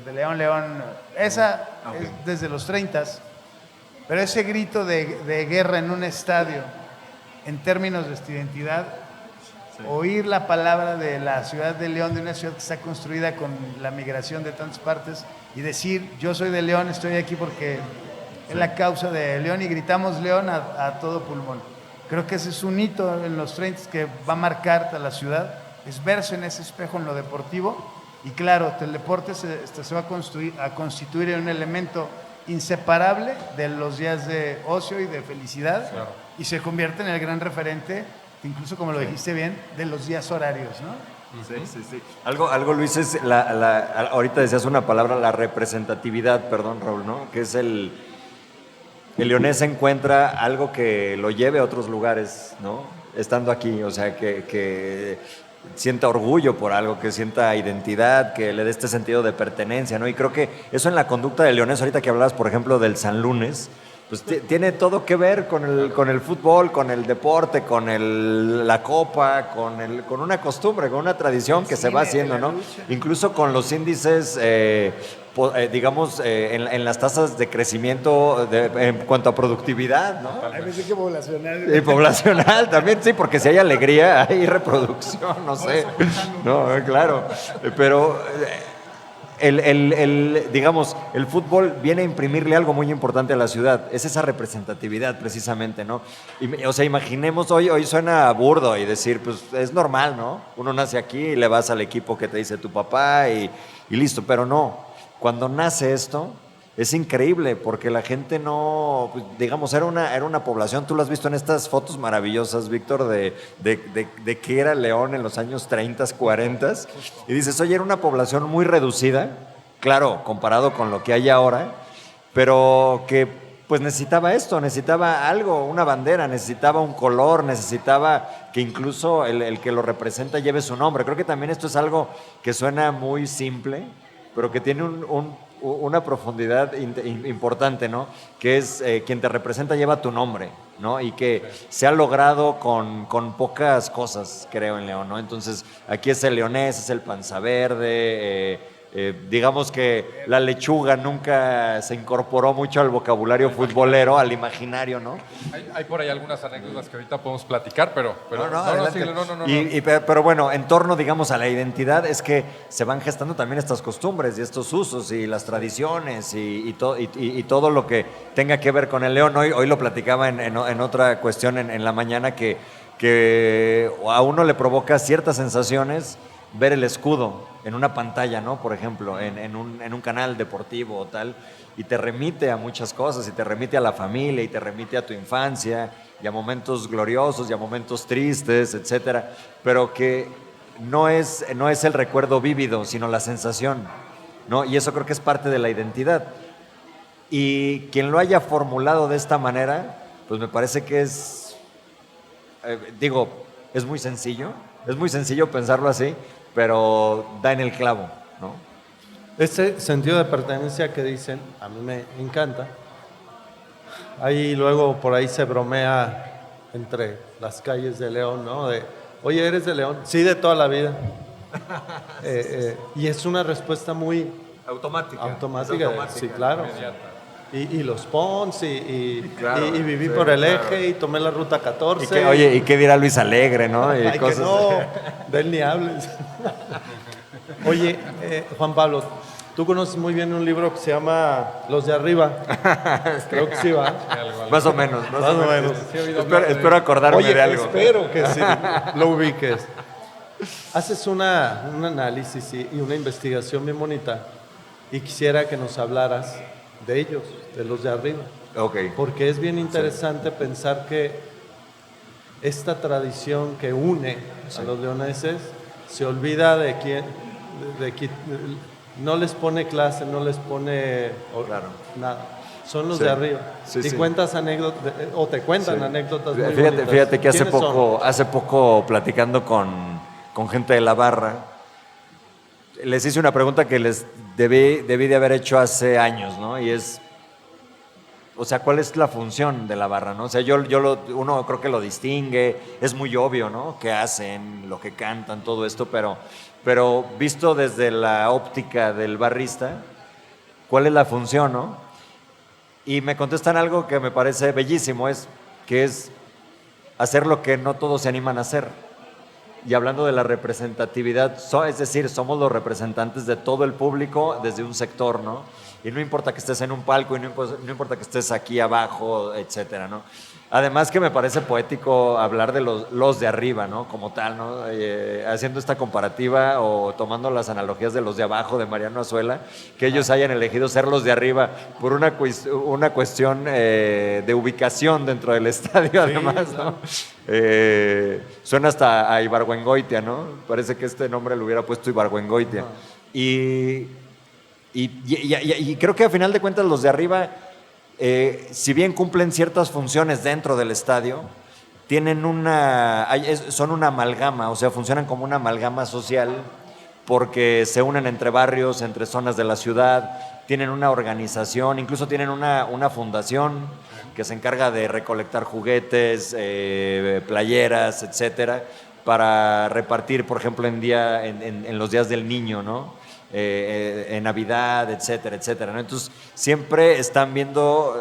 de León, León, esa es desde los 30s, pero ese grito de guerra en un estadio, en términos de esta identidad, oír la palabra de la ciudad de León, de una ciudad que está construida con la migración de tantas partes, y decir, yo soy de León, estoy aquí porque es la causa de León, y gritamos León a todo pulmón. Creo que ese es un hito en los 30 que va a marcar a la ciudad, es verse en ese espejo en lo deportivo, y claro, el deporte se va a constituir en un elemento inseparable de los días de ocio y de felicidad, claro, y se convierte en el gran referente, incluso como lo dijiste bien, de los días horarios, ¿no? Sí. Algo Luis, es ahorita decías una palabra, la representatividad, perdón Raúl, ¿no? Que es el leonés encuentra algo que lo lleve a otros lugares, ¿no? Estando aquí, o sea, que sienta orgullo por algo, que sienta identidad, que le dé este sentido de pertenencia, ¿no? Y creo que eso en la conducta del leonés, ahorita que hablabas, por ejemplo, del San Lunes, pues tiene todo que ver con el fútbol, con el deporte, con la copa, con una costumbre, con una tradición que se va haciendo, ¿no? Incluso con los índices digamos, en las tasas de crecimiento en cuanto a productividad, ¿no? Hay veces que poblacional. Y poblacional también, sí, porque si hay alegría, hay reproducción, no sé. No, claro. Pero digamos, el fútbol viene a imprimirle algo muy importante a la ciudad. Es esa representatividad, precisamente, ¿no? O sea, imaginemos, hoy suena burdo y decir, pues es normal, ¿no? Uno nace aquí y le vas al equipo que te dice tu papá y listo, pero no. Cuando nace esto, es increíble porque la gente no, pues, digamos, era una población, tú lo has visto en estas fotos maravillosas, Víctor, de que era León en los años 30, 40, y dices, oye, era una población muy reducida, claro, comparado con lo que hay ahora, pero que pues necesitaba esto, necesitaba algo, una bandera, necesitaba un color, necesitaba que incluso el que lo representa lleve su nombre. Creo que también esto es algo que suena muy simple, pero que tiene una profundidad importante, ¿no? Que es quien te representa lleva tu nombre, ¿no? Y que se ha logrado con pocas cosas, creo, en León, ¿no? Entonces, aquí es el leonés, es el panza verde, digamos que la lechuga nunca se incorporó mucho al vocabulario futbolero, al imaginario, ¿no? Hay por ahí algunas anécdotas que ahorita podemos platicar, pero no. Pero bueno, en torno, digamos, a la identidad es que se van gestando también estas costumbres y estos usos y las tradiciones y todo lo que tenga que ver con el león. Hoy lo platicaba en otra cuestión en la mañana que a uno le provoca ciertas sensaciones ver el escudo en una pantalla, ¿no? Por ejemplo, en un canal deportivo o tal, y te remite a muchas cosas, y te remite a la familia, y te remite a tu infancia, y a momentos gloriosos, y a momentos tristes, etcétera, pero que no es el recuerdo vívido, sino la sensación, ¿no? Y eso creo que es parte de la identidad. Y quien lo haya formulado de esta manera, pues me parece que es muy sencillo pensarlo así, pero da en el clavo, ¿no? Este sentido de pertenencia que dicen, a mí me encanta. Ahí luego por ahí se bromea entre las calles de León, ¿no? Oye, ¿eres de León? Sí, de toda la vida. Y es una respuesta muy Automática. Sí, claro. Y los Pons, Claro, y viví sí, por el claro. eje y tomé la ruta 14. ¿Y qué dirá Luis Alegre, no? Y Ay, cosas que no, de él ni hables. Oye, Juan Pablo, tú conoces muy bien un libro que se llama Los de Arriba. Creo que sí, va. Más o menos. Sí, he oído hablar de- Espero acordarme Oye, de algo. espero que sí lo ubiques. Haces un análisis y una investigación bien bonita y quisiera que nos hablaras de ellos, de los de arriba. Ok. Porque es bien interesante pensar que esta tradición que une a los leoneses se olvida de quien no les pone clase, no les pone Claro. nada. Son los Sí. de arriba. Sí, y sí. cuentas anécdotas, o te cuentan Sí. anécdotas muy bonitas. Fíjate que hace ¿Quiénes son? hace poco platicando con gente de la barra, les hice una pregunta que les debí de haber hecho hace años, ¿no? Y es, o sea, ¿cuál es la función de la barra, no? O sea, uno creo que lo distingue, es muy obvio, ¿no? Qué hacen, lo que cantan, todo esto, pero visto desde la óptica del barrista, ¿cuál es la función, no? Y me contestan algo que me parece bellísimo, que es hacer lo que no todos se animan a hacer. Y hablando de la representatividad, es decir, somos los representantes de todo el público desde un sector, ¿no? Y no importa que estés en un palco y no importa que estés aquí abajo, etcétera, ¿no? Además que me parece poético hablar de los de arriba, ¿no? Como tal, ¿no? Haciendo esta comparativa o tomando las analogías de los de abajo de Mariano Azuela, que ellos hayan elegido ser los de arriba por una cuestión de ubicación dentro del estadio, además, ¿no? Suena hasta a Ibargüengoitia, ¿no? Parece que este nombre lo hubiera puesto Ibargüengoitia. Y creo que a final de cuentas los de arriba, si bien cumplen ciertas funciones dentro del estadio, son una amalgama, o sea, funcionan como una amalgama social porque se unen entre barrios, entre zonas de la ciudad, tienen una organización, incluso tienen una fundación que se encarga de recolectar juguetes, playeras, etcétera, para repartir, por ejemplo, en los días del niño, ¿no? en Navidad, etcétera, etcétera, ¿no? Entonces, siempre están viendo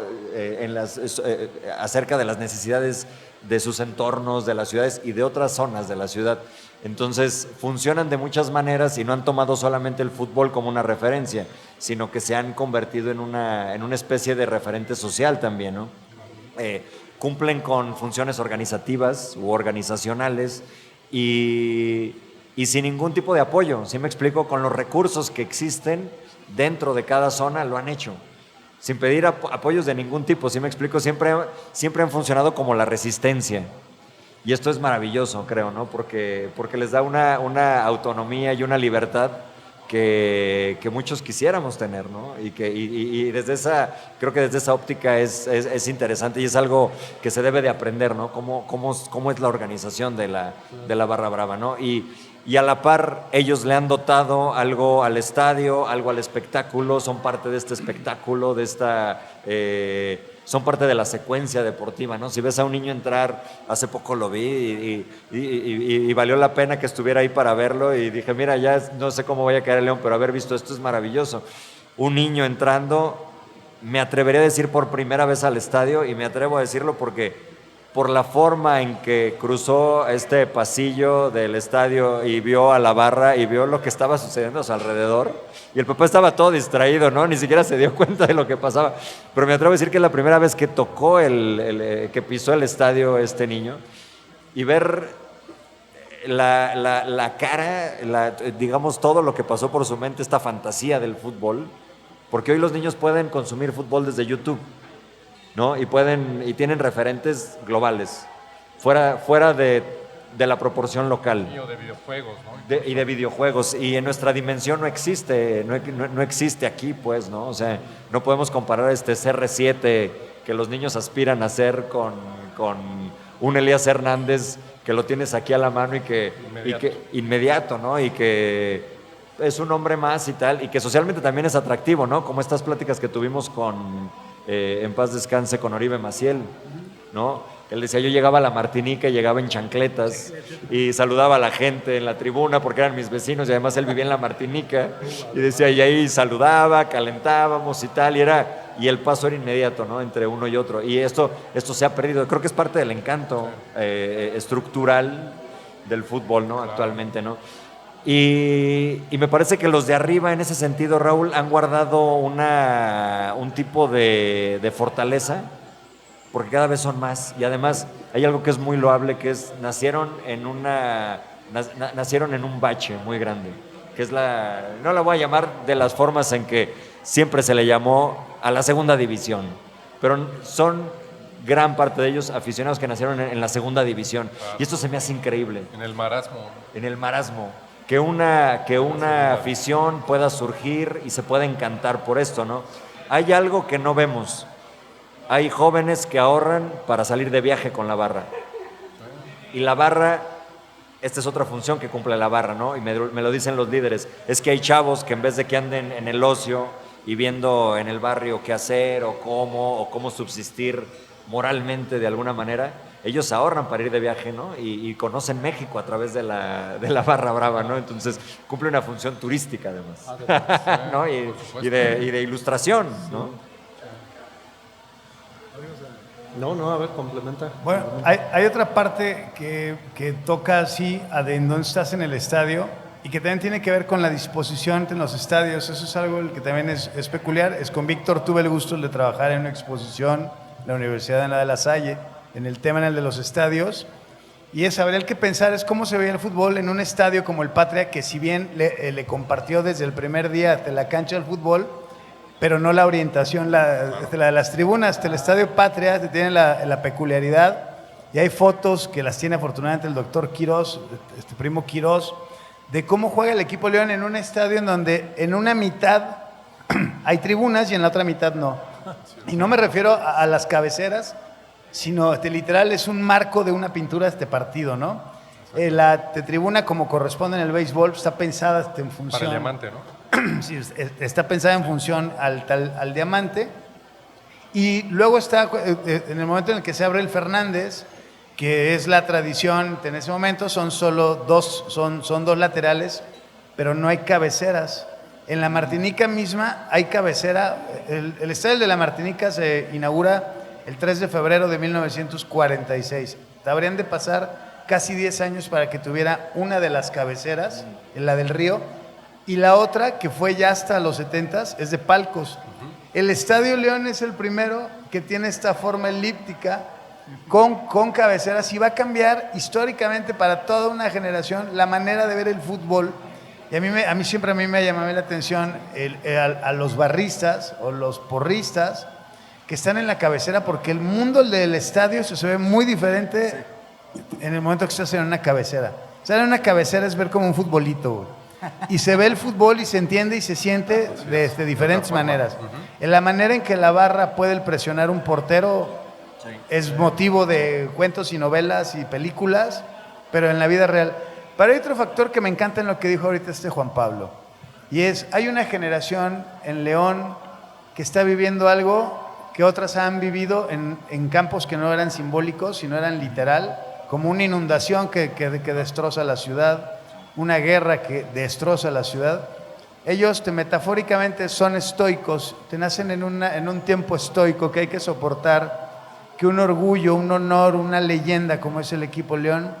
acerca de las necesidades de sus entornos, de las ciudades y de otras zonas de la ciudad. Entonces, funcionan de muchas maneras y no han tomado solamente el fútbol como una referencia, sino que se han convertido en una especie de referente social también, ¿no? Cumplen con funciones organizativas u organizacionales y sin ningún tipo de apoyo, ¿sí me explico? Con los recursos que existen dentro de cada zona lo han hecho, sin pedir apoyos de ningún tipo, ¿sí me explico? Siempre han funcionado como la resistencia. Y esto es maravilloso, creo, ¿no? Porque les da una autonomía y una libertad que muchos quisiéramos tener, ¿no? Y creo que desde esa óptica es interesante y es algo que se debe de aprender, ¿no? Cómo es la organización de la Barra Brava, ¿no? Y a la par, ellos le han dotado algo al estadio, algo al espectáculo, son parte de este espectáculo, son parte de la secuencia deportiva, ¿no? Si ves a un niño entrar, hace poco lo vi y valió la pena que estuviera ahí para verlo y dije, mira, ya no sé cómo vaya a caer el León, pero haber visto esto es maravilloso. Un niño entrando, me atrevería a decir por primera vez al estadio y me atrevo a decirlo porque por la forma en que cruzó este pasillo del estadio y vio a la barra y vio lo que estaba sucediendo a su alrededor. Y el papá estaba todo distraído, ¿no? Ni siquiera se dio cuenta de lo que pasaba. Pero me atrevo a decir que es la primera vez que tocó que pisó el estadio este niño y ver la cara, digamos, todo lo que pasó por su mente, esta fantasía del fútbol. Porque hoy los niños pueden consumir fútbol desde YouTube, ¿no? Y tienen referentes globales, fuera de la proporción local. Y de videojuegos, ¿no? Y de videojuegos. Y en nuestra dimensión no existe aquí, pues, ¿no? O sea, no podemos comparar este CR7 que los niños aspiran a hacer con un Elías Hernández que lo tienes aquí a la mano inmediato, ¿no? Y que es un hombre más y tal, y que socialmente también es atractivo, ¿no? Como estas pláticas que tuvimos en paz descanse con Oribe Maciel, ¿no? Él decía, yo llegaba a la Martinica y llegaba en chancletas y saludaba a la gente en la tribuna porque eran mis vecinos y además él vivía en la Martinica y decía, y ahí saludaba, calentábamos y tal, y el paso era inmediato, ¿no? Entre uno y otro. Y esto se ha perdido. Creo que es parte del encanto estructural del fútbol, ¿no? Actualmente, ¿no? Y me parece que los de arriba, en ese sentido, Raúl, han guardado un tipo de fortaleza, porque cada vez son más. Y además hay algo que es muy loable, que es nacieron en un bache muy grande, que es no la voy a llamar de las formas en que siempre se le llamó a la segunda división, pero son gran parte de ellos aficionados que nacieron en la segunda división. Claro. Y esto se me hace increíble. En el marasmo. En el marasmo. Que una afición pueda surgir y se pueda encantar por esto, ¿no? Hay algo que no vemos. Hay jóvenes que ahorran para salir de viaje con la barra. Y la barra, esta es otra función que cumple la barra, ¿no? Y me lo dicen los líderes. Es que hay chavos que en vez de que anden en el ocio y viendo en el barrio qué hacer o cómo subsistir moralmente de alguna manera, ellos ahorran para ir de viaje, ¿no? Y conocen México a través de la Barra Brava, ¿no? Entonces cumple una función turística además, ¿no? Y de ilustración, ¿no? No, a ver, complementa. Bueno, hay otra parte que toca así, donde estás en el estadio, y que también tiene que ver con la disposición en los estadios. Eso es algo que también es peculiar. Con Víctor tuve el gusto de trabajar en una exposición en la Universidad de La Salle, en el tema de los estadios, y habría que pensar cómo se veía el fútbol en un estadio como el Patria, que si bien le compartió desde el primer día hasta la cancha del fútbol, pero no la orientación de las tribunas. El Estadio Patria tiene la peculiaridad, y hay fotos que las tiene afortunadamente el doctor Quirós, primo Quirós, de cómo juega el equipo León en un estadio en donde en una mitad hay tribunas y en la otra mitad no. Y no me refiero a las cabeceras, sino literal es un marco de una pintura de este partido, ¿no? La tribuna, como corresponde en el béisbol, está pensada en función... Para el diamante, ¿no? Sí, está pensada en función al diamante. Y luego está en el momento en el que se abre el Fernández, que es la tradición en ese momento, son dos laterales, pero no hay cabeceras. En la Martinica misma hay cabecera. El estadio de la Martinica se inaugura el 3 de febrero de 1946. Habrían de pasar casi 10 años para que tuviera una de las cabeceras, la del Río, y la otra, que fue ya hasta los 70s, es de palcos. El Estadio León es el primero que tiene esta forma elíptica con cabeceras y va a cambiar históricamente para toda una generación la manera de ver el fútbol. Y a mí siempre me ha llamado la atención a los barristas o los porristas que están en la cabecera, porque el mundo del estadio se ve muy diferente en el momento que estás en una cabecera. Estar en una cabecera es ver como un futbolito, güey. Y se ve el fútbol y se entiende y se siente de diferentes maneras. En la manera en que la barra puede presionar un portero es motivo de cuentos y novelas y películas, pero en la vida real. Pero hay otro factor que me encanta en lo que dijo ahorita Juan Pablo, y hay una generación en León que está viviendo algo que otras han vivido en campos que no eran simbólicos, sino eran literal, como una inundación que destroza la ciudad, una guerra que destroza la ciudad. Ellos metafóricamente son estoicos, te nacen en un tiempo estoico que hay que soportar, que un orgullo, un honor, una leyenda como es el equipo León,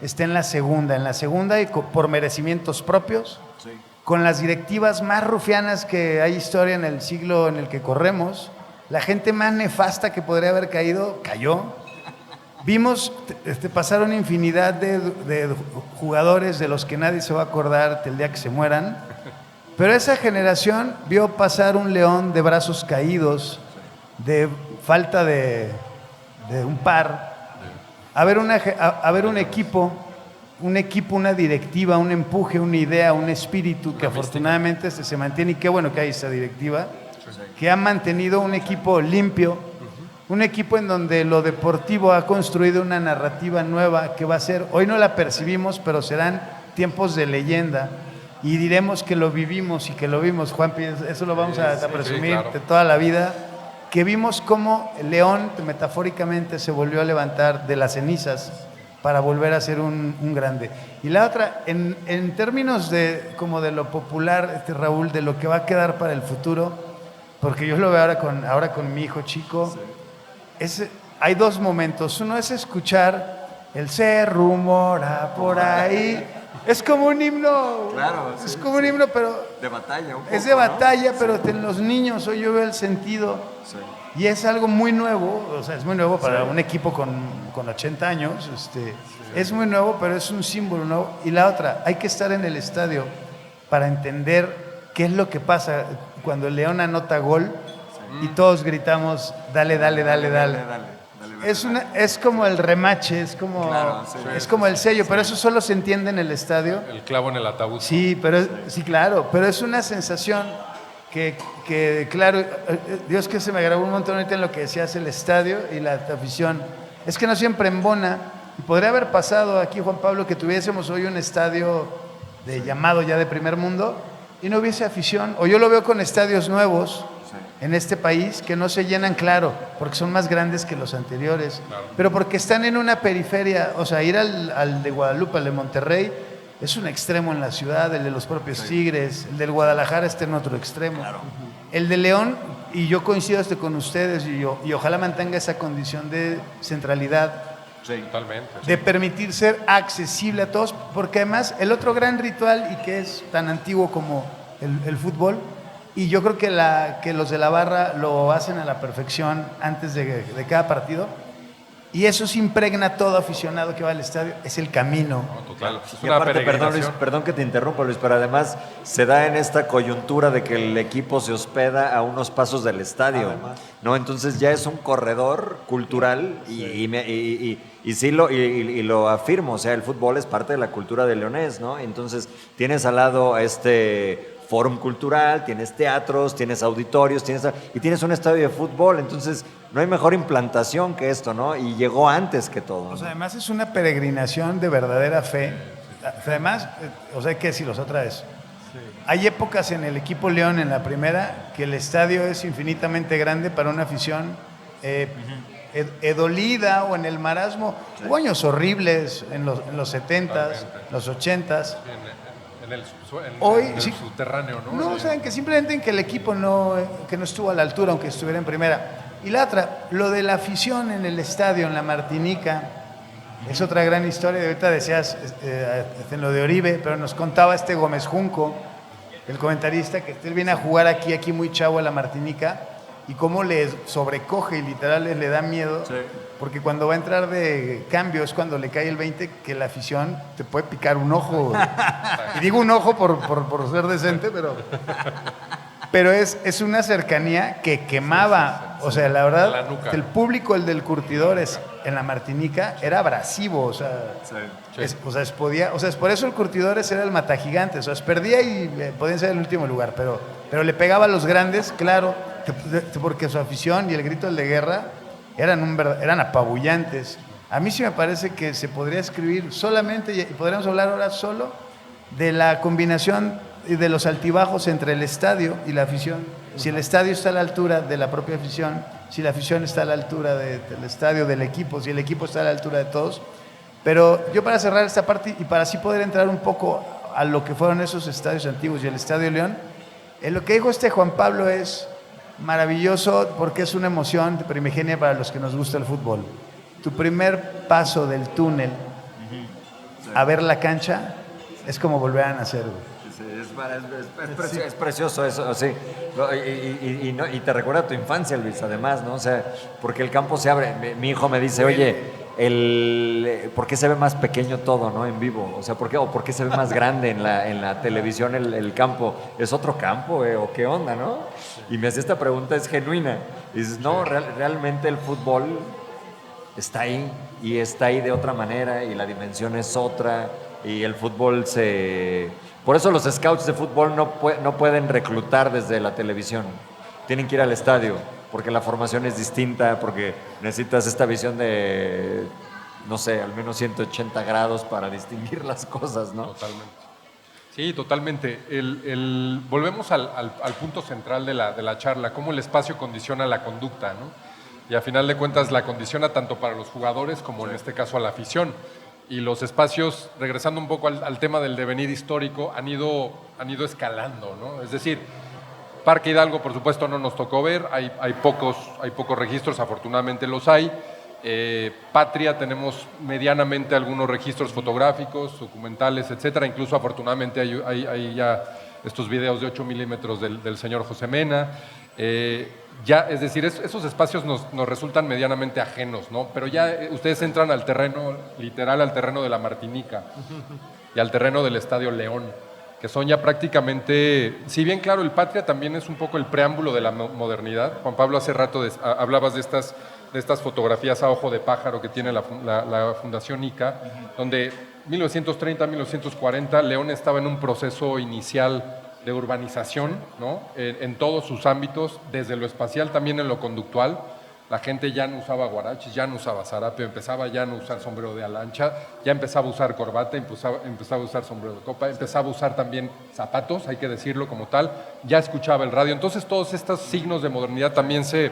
esté en la segunda y por merecimientos propios, con las directivas más rufianas que hay historia en el siglo en el que corremos. La gente más nefasta que podría haber caído, cayó. Vimos pasaron infinidad de jugadores de los que nadie se va a acordar el día que se mueran, pero esa generación vio pasar un León de brazos caídos, de falta de un par, a ver un equipo, una directiva, un empuje, una idea, un espíritu que afortunadamente se mantiene, y qué bueno que hay esa directiva, que ha mantenido un equipo limpio, un equipo en donde lo deportivo ha construido una narrativa nueva que va a ser, hoy no la percibimos, pero serán tiempos de leyenda y diremos que lo vivimos y que lo vimos, Juanpi, eso lo vamos a presumir de toda la vida, que vimos cómo León metafóricamente se volvió a levantar de las cenizas para volver a ser un grande. Y la otra, en términos como de lo popular, Raúl, de lo que va a quedar para el futuro, porque yo lo veo ahora con mi hijo chico, hay dos momentos. Uno es escuchar el se rumora por ahí. Es como un himno. Claro, es como un himno, pero de batalla. Un poco, es de batalla, ¿no? pero en los niños hoy yo veo el sentido. Sí. Y es algo muy nuevo, o sea, es muy nuevo para un equipo con 80 años. Es muy nuevo, pero es un símbolo nuevo. Y la otra, hay que estar en el estadio para entender qué es lo que pasa cuando el León anota gol. Y todos gritamos, dale. Es como el remache, es como el sello, pero eso solo se entiende en el estadio. El clavo en el ataúd. Sí, claro, pero es una sensación que claro, Dios que se me grabó un montón ahorita en lo que decías, el estadio y la afición. Es que no siempre embona, y podría haber pasado aquí, Juan Pablo, que tuviésemos hoy un estadio llamado ya de primer mundo y no hubiese afición, o yo lo veo con estadios nuevos en este país que no se llenan, claro, porque son más grandes que los anteriores, pero porque están en una periferia. O sea, ir al de Guadalupe, al de Monterrey, es un extremo en la ciudad, el de los propios Tigres, el del Guadalajara está en otro extremo. El de León, y yo coincido con ustedes, y ojalá mantenga esa condición de centralidad, totalmente, de permitir ser accesible a todos, porque además el otro gran ritual, y que es tan antiguo como el fútbol, y yo creo que los de la barra lo hacen a la perfección antes de cada partido, y eso se impregna a todo aficionado que va al estadio, es el camino. No, total. Es Y una aparte, peregrinación. perdón que te interrumpa, Luis, pero además se da en esta coyuntura de que el equipo se hospeda a unos pasos del estadio, ¿no? Entonces ya es un corredor cultural y sí lo afirmo, o sea, el fútbol es parte de la cultura de leonés, ¿no? Entonces tienes al lado fórum cultural, tienes teatros, tienes auditorios, y tienes un estadio de fútbol, entonces no hay mejor implantación que esto, ¿no? Y llegó antes que todo, ¿no? O sea, además es una peregrinación de verdadera fe. Además, o sea, hay que decirlos otra vez. Hay épocas en el equipo León, en la primera, que el estadio es infinitamente grande para una afición edolida o en el marasmo. Hubo años horribles en los 70s, los 80s. en el, Hoy, en el sí. subterráneo, ¿no? No, saben que simplemente en que el equipo que no estuvo a la altura, aunque estuviera en primera. Y la otra, lo de la afición en el estadio, en la Martinica, es otra gran historia. Ahorita decías en lo de Oribe, pero nos contaba Gómez Junco, el comentarista, que él viene a jugar aquí muy chavo a la Martinica, y cómo le sobrecoge y literal le da miedo, sí. Porque cuando va a entrar de cambio es cuando le cae el 20, que la afición te puede picar un ojo. Y digo un ojo por ser decente, pero es una cercanía que quemaba. O sea, la verdad, el público, el del Curtidores en la Martinica, era abrasivo. O sea, por eso el Curtidores era el Matagigantes. O sea, perdía y podían ser el último lugar, pero le pegaba a los grandes, claro, porque su afición y el grito de guerra eran apabullantes. A mí sí me parece que se podría escribir solamente, y podríamos hablar ahora solo de la combinación de los altibajos entre el estadio y la afición. Si el estadio está a la altura de la propia afición, si la afición está a la altura del estadio, del equipo, si el equipo está a la altura de todos. Pero yo, para cerrar esta parte y para así poder entrar un poco a lo que fueron esos estadios antiguos y el Estadio León, lo que dijo Juan Pablo es maravilloso, porque es una emoción primigenia para los que nos gusta el fútbol. Tu primer paso del túnel a ver la cancha es como volver a nacer. Es precioso eso, sí. Y te recuerda a tu infancia, Luis, además, ¿no? O sea, porque el campo se abre. Mi hijo me dice, oye, ¿por qué se ve más pequeño todo, ¿no? En vivo. O sea, ¿por qué se ve más grande en la televisión el campo? ¿Es otro campo, o qué onda, no? Y me hace esta pregunta, es genuina. Y dices, no, realmente el fútbol está ahí, y está ahí de otra manera, y la dimensión es otra, y el fútbol Por eso los scouts de fútbol no pueden reclutar desde la televisión. Tienen que ir al estadio, porque la formación es distinta, porque necesitas esta visión de, no sé, al menos 180 grados para distinguir las cosas, ¿no? Totalmente. Sí, totalmente. Volvemos al punto central de la charla, cómo el espacio condiciona la conducta, ¿no? Y a final de cuentas la condiciona tanto para los jugadores como en este caso a la afición. Y los espacios, regresando un poco al tema del devenir histórico, han ido escalando, ¿no? Es decir, Parque Hidalgo, por supuesto, no nos tocó ver, hay pocos registros, afortunadamente los hay. Patria, tenemos medianamente algunos registros fotográficos, documentales, etcétera. Incluso, afortunadamente, hay ya estos videos de 8 milímetros del señor José Mena. Es decir, esos espacios nos resultan medianamente ajenos, ¿no? Pero ya ustedes entran al terreno, literal, al terreno de la Martinica y al terreno del Estadio León, que son ya prácticamente, si bien claro, el Patria también es un poco el preámbulo de la modernidad. Juan Pablo, hace rato hablabas de estas fotografías a ojo de pájaro que tiene la Fundación ICA, donde 1930-1940 León estaba en un proceso inicial de urbanización, ¿no? En todos sus ámbitos, desde lo espacial también en lo conductual. La gente ya no usaba guaraches, ya no usaba zarape, empezaba ya no usar sombrero de alancha, ya empezaba a usar corbata, empezaba a usar sombrero de copa, empezaba a usar también zapatos, hay que decirlo como tal, ya escuchaba el radio. Entonces todos estos signos de modernidad también se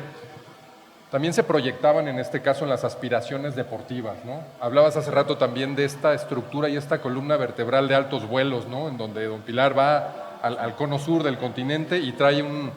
proyectaban en este caso en las aspiraciones deportivas, ¿no? Hablabas hace rato también de esta estructura y esta columna vertebral de altos vuelos, ¿no? En donde Don Pilar va al cono sur del continente y trae un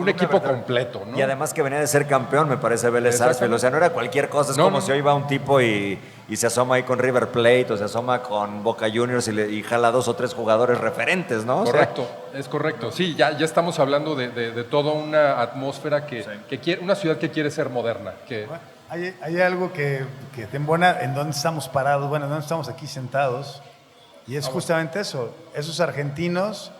equipo completo, ¿no? Y además que venía de ser campeón, me parece, Vélez Sarsfield. O sea, no era cualquier cosa, es como si hoy va un tipo y se asoma ahí con River Plate, o se asoma con Boca Juniors y jala 2 o 3 jugadores referentes, ¿no? Correcto, es correcto. Sí, ya estamos hablando de toda una atmósfera que quiere, una ciudad que quiere ser moderna. Hay algo que te embona en dónde estamos parados, bueno, en dónde estamos aquí sentados, y es justamente eso. Esos argentinos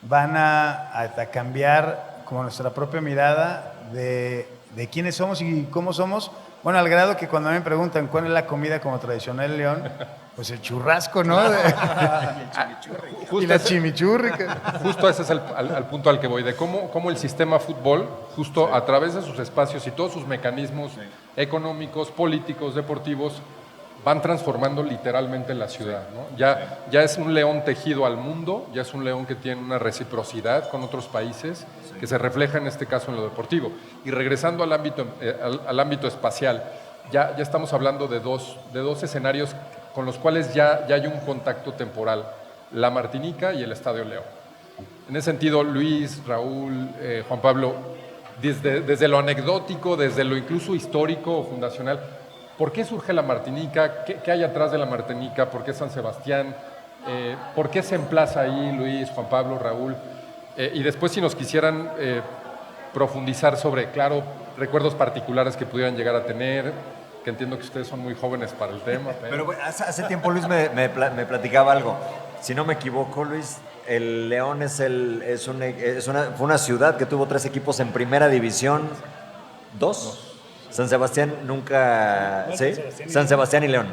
van a cambiar como nuestra propia mirada de quiénes somos y cómo somos. Bueno, al grado que cuando me preguntan cuál es la comida como tradicional de León, pues el churrasco, ¿no? Y la chimichurri. Justo ese es el punto al que voy, de cómo el sistema fútbol, justo a través de sus espacios y todos sus mecanismos económicos, políticos, deportivos, van transformando literalmente la ciudad, ¿no? Ya es un León tejido al mundo, ya es un León que tiene una reciprocidad con otros países, que se refleja en este caso en lo deportivo. Y regresando al ámbito espacial, ya estamos hablando de dos escenarios con los cuales ya hay un contacto temporal, la Martinica y el Estadio León. En ese sentido, Luis, Raúl, Juan Pablo, desde lo anecdótico, desde lo incluso histórico o fundacional, ¿por qué surge la Martinica? ¿Qué hay atrás de la Martinica? ¿Por qué San Sebastián? ¿Por qué se emplaza ahí Luis, Juan Pablo, Raúl? Y después si nos quisieran profundizar sobre, claro, recuerdos particulares que pudieran llegar a tener, que entiendo que ustedes son muy jóvenes para el tema. Pero hace tiempo Luis me platicaba algo. Si no me equivoco, Luis, el León fue una ciudad que tuvo 3 equipos en primera división. ¿2? San Sebastián nunca... No, ¿sí? San Sebastián y León.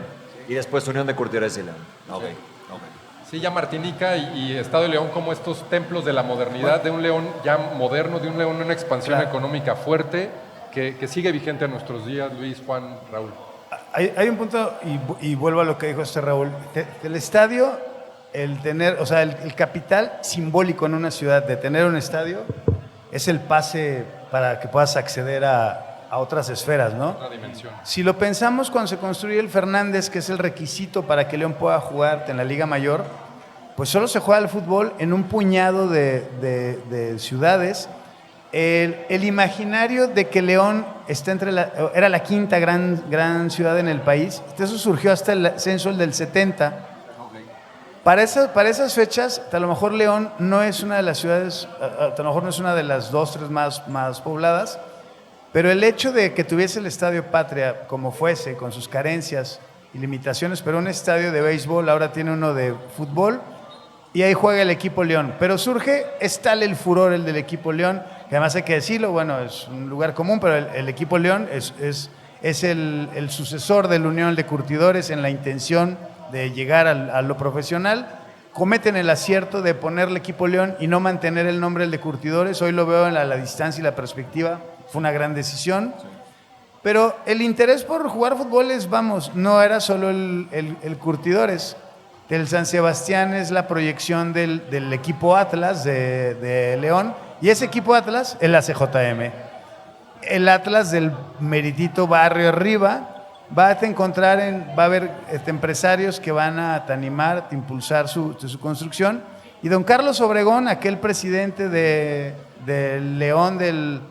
Y después Unión de Curtidores y León. Okay. Sí, ya Martinica y Estado de León como estos templos de la modernidad, de un León ya moderno, de un León en una expansión económica fuerte que sigue vigente a nuestros días. Luis, Juan, Raúl. Hay un punto, y vuelvo a lo que dijo Raúl, el estadio, el tener, o sea, el capital simbólico en una ciudad de tener un estadio es el pase para que puedas acceder a otras esferas, ¿no? Otra dimensión. Si lo pensamos cuando se construye el Fernández, que es el requisito para que León pueda jugar en la Liga Mayor, pues solo se juega el fútbol en un puñado de ciudades. El imaginario de que León está era la quinta gran ciudad en el país, eso surgió hasta el censo del 70. Para esas fechas, a lo mejor León no es una de las ciudades, a lo mejor no es una de las 2, 3 más pobladas, pero el hecho de que tuviese el Estadio Patria como fuese, con sus carencias y limitaciones, pero un estadio de béisbol, ahora tiene uno de fútbol, y ahí juega el equipo León. Pero es tal el furor el del equipo León, que además hay que decirlo, bueno, es un lugar común, pero el equipo León es el sucesor de la Unión de Curtidores en la intención de llegar a lo profesional. Cometen el acierto de ponerle equipo León y no mantener el nombre del de Curtidores. Hoy lo veo en la distancia y la perspectiva. Fue una gran decisión. Pero el interés por jugar fútbol no era solo el Curtidores. El San Sebastián es la proyección del equipo Atlas de León. Y ese equipo Atlas, el ACJM. El Atlas del meritito barrio arriba. Va a haber empresarios que van a animar, a impulsar su construcción. Y don Carlos Obregón, aquel presidente de León del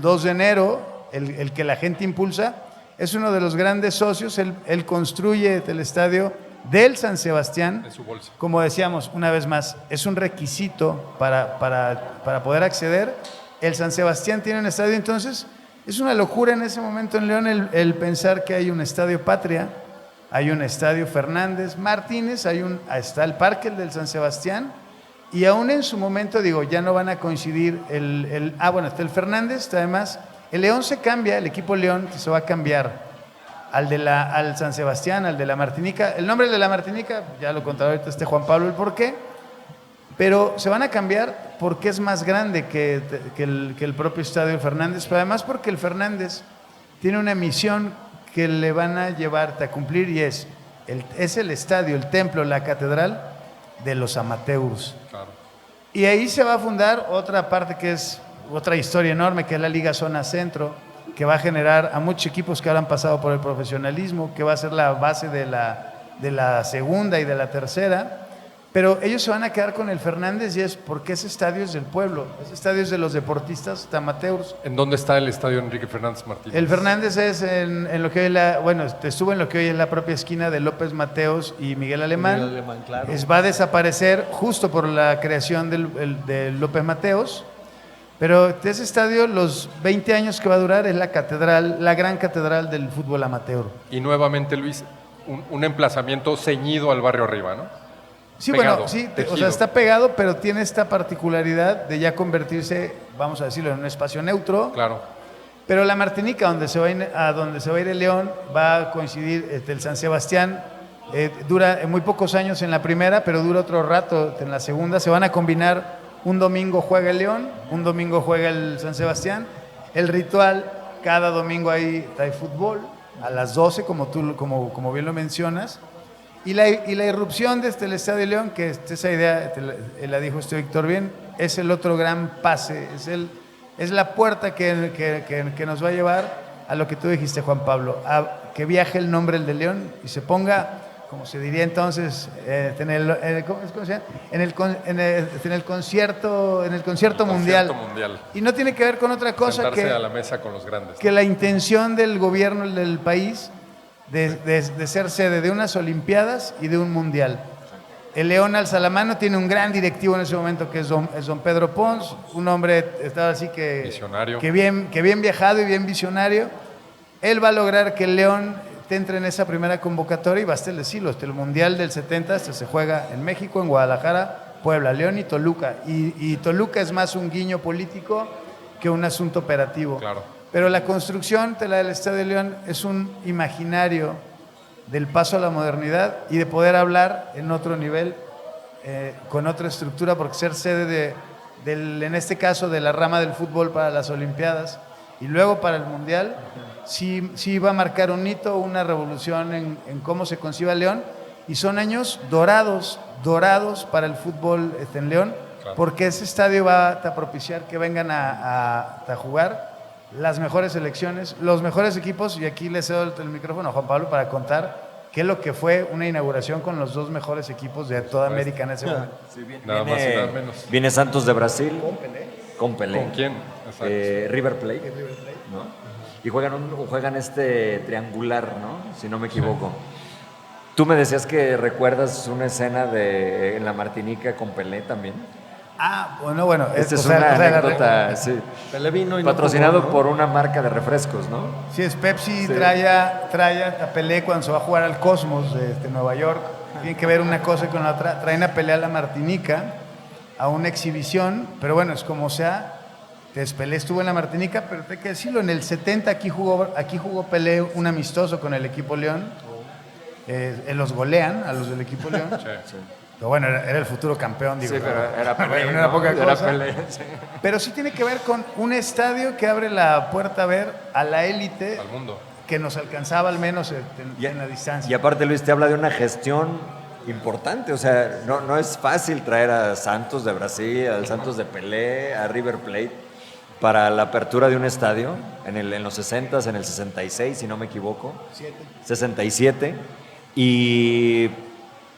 2 de enero, el que la gente impulsa, es uno de los grandes socios. Él construye el estadio del San Sebastián. En su bolsa. Como decíamos, una vez más, es un requisito para poder acceder. El San Sebastián tiene un estadio, entonces es una locura en ese momento en León el pensar que hay un Estadio Patria, hay un Estadio Fernández Martínez, está el Parque del San Sebastián, y aún en su momento, ya no van a coincidir está el Fernández, además, el León se cambia, el equipo León se va a cambiar al San Sebastián, al de la Martinica. El nombre de la Martinica, ya lo contará ahorita Juan Pablo el porqué, pero se van a cambiar porque es más grande que el propio Estadio Fernández, pero además porque el Fernández tiene una misión que le van a llevarte a cumplir, y es el estadio, el templo, la catedral de los amateurs. Claro. Y ahí se va a fundar otra parte que es otra historia enorme, que es la Liga Zona Centro, que va a generar a muchos equipos que ahora han pasado por el profesionalismo, que va a ser la base de la segunda y de la tercera. Pero ellos se van a quedar con el Fernández, y es porque ese estadio es del pueblo, ese estadio es de los deportistas amateurs. ¿En dónde está el estadio Enrique Fernández Martínez? El Fernández es en lo que hoy estuvo en lo que hoy es la propia esquina de López Mateos y Miguel Alemán. Claro. Va a desaparecer justo por la creación de López Mateos. Pero de ese estadio, los 20 años que va a durar, es la catedral, la gran catedral del fútbol amateur. Y nuevamente, Luis, un emplazamiento ceñido al barrio arriba, ¿no? Sí, pegado, bueno, sí, tejido. Está pegado, pero tiene esta particularidad de ya convertirse, vamos a decirlo, en un espacio neutro. Claro. Pero la Martinica, donde se va a ir el León, va a coincidir el San Sebastián. Dura muy pocos años en la primera, pero dura otro rato en la segunda. Se van a combinar, un domingo juega el León, un domingo juega el San Sebastián. El ritual, cada domingo hay fútbol, a las 12, como bien lo mencionas. Y la irrupción de el Estadio León, que esa idea la dijo Víctor bien, es el otro gran pase, es la puerta que nos va a llevar a lo que tú dijiste, Juan Pablo, a que viaje el nombre del de León y se ponga como se diría entonces, ¿cómo se llama? En el concierto mundial. mundial. Y no tiene que ver con otra cosa Sentarse a la mesa con los grandes. que la intención del gobierno del país de ser sede de unas Olimpiadas y de un mundial. El León alza la mano, tiene un gran directivo en ese momento que es don Pedro Pons, un hombre estaba así que Visionario. que bien viajado y bien visionario. Él va a lograr que el León te entre en esa primera convocatoria y basta el decirlo, el Mundial del 70 se juega en México, en Guadalajara, Puebla, León y Toluca. Y Toluca es más un guiño político que un asunto operativo. Claro. Pero la construcción de la del Estadio de León es un imaginario del paso a la modernidad y de poder hablar en otro nivel, con otra estructura, porque ser sede en este caso, de la rama del fútbol para las Olimpiadas y luego para el Mundial, sí va a marcar un hito, una revolución en cómo se concibe León, y son años dorados para el fútbol en León, Claro. porque ese estadio va a propiciar que vengan a jugar las mejores selecciones, los mejores equipos, y aquí le cedo el micrófono a Juan Pablo para contar qué es lo que fue una inauguración con los 2 mejores equipos de toda América en ese momento. Nada más y nada menos. Viene Santos de Brasil. Con Pelé. ¿Con quién? Exacto. River Plate. ¿No? Y juegan este triangular, ¿no? Si no me equivoco. Tú me decías que recuerdas una escena en la Martinica con Pelé también. Ah, bueno. Esta es una anécdota, sí. Pelé vino y no Patrocinado jugó, ¿no? por una marca de refrescos, ¿no? Sí, es Pepsi, Sí. trae a Pelé cuando se va a jugar al Cosmos de Nueva York. Tiene que ver una cosa con la otra. Traen a Pelé a la Martinica, a una exhibición, pero bueno, es como sea. Pelé estuvo en la Martinica, pero hay que decirlo, en el 70 aquí jugó Pelé un amistoso con el equipo León. Los golean a los del equipo León. Sí. Pero bueno, era el futuro campeón, digo. Sí, pero era Pelé. No era poca Era cosa. Pelé, sí. Pero sí tiene que ver con un estadio que abre la puerta a ver a la élite Al mundo. que nos alcanzaba al menos Y- en la distancia. Y aparte, Luis, te habla de una gestión importante. O sea, no es fácil traer a Santos de Brasil, al Santos de Pelé, a River Plate para la apertura de un estadio en los 60s, en el 66, si no me equivoco. 67.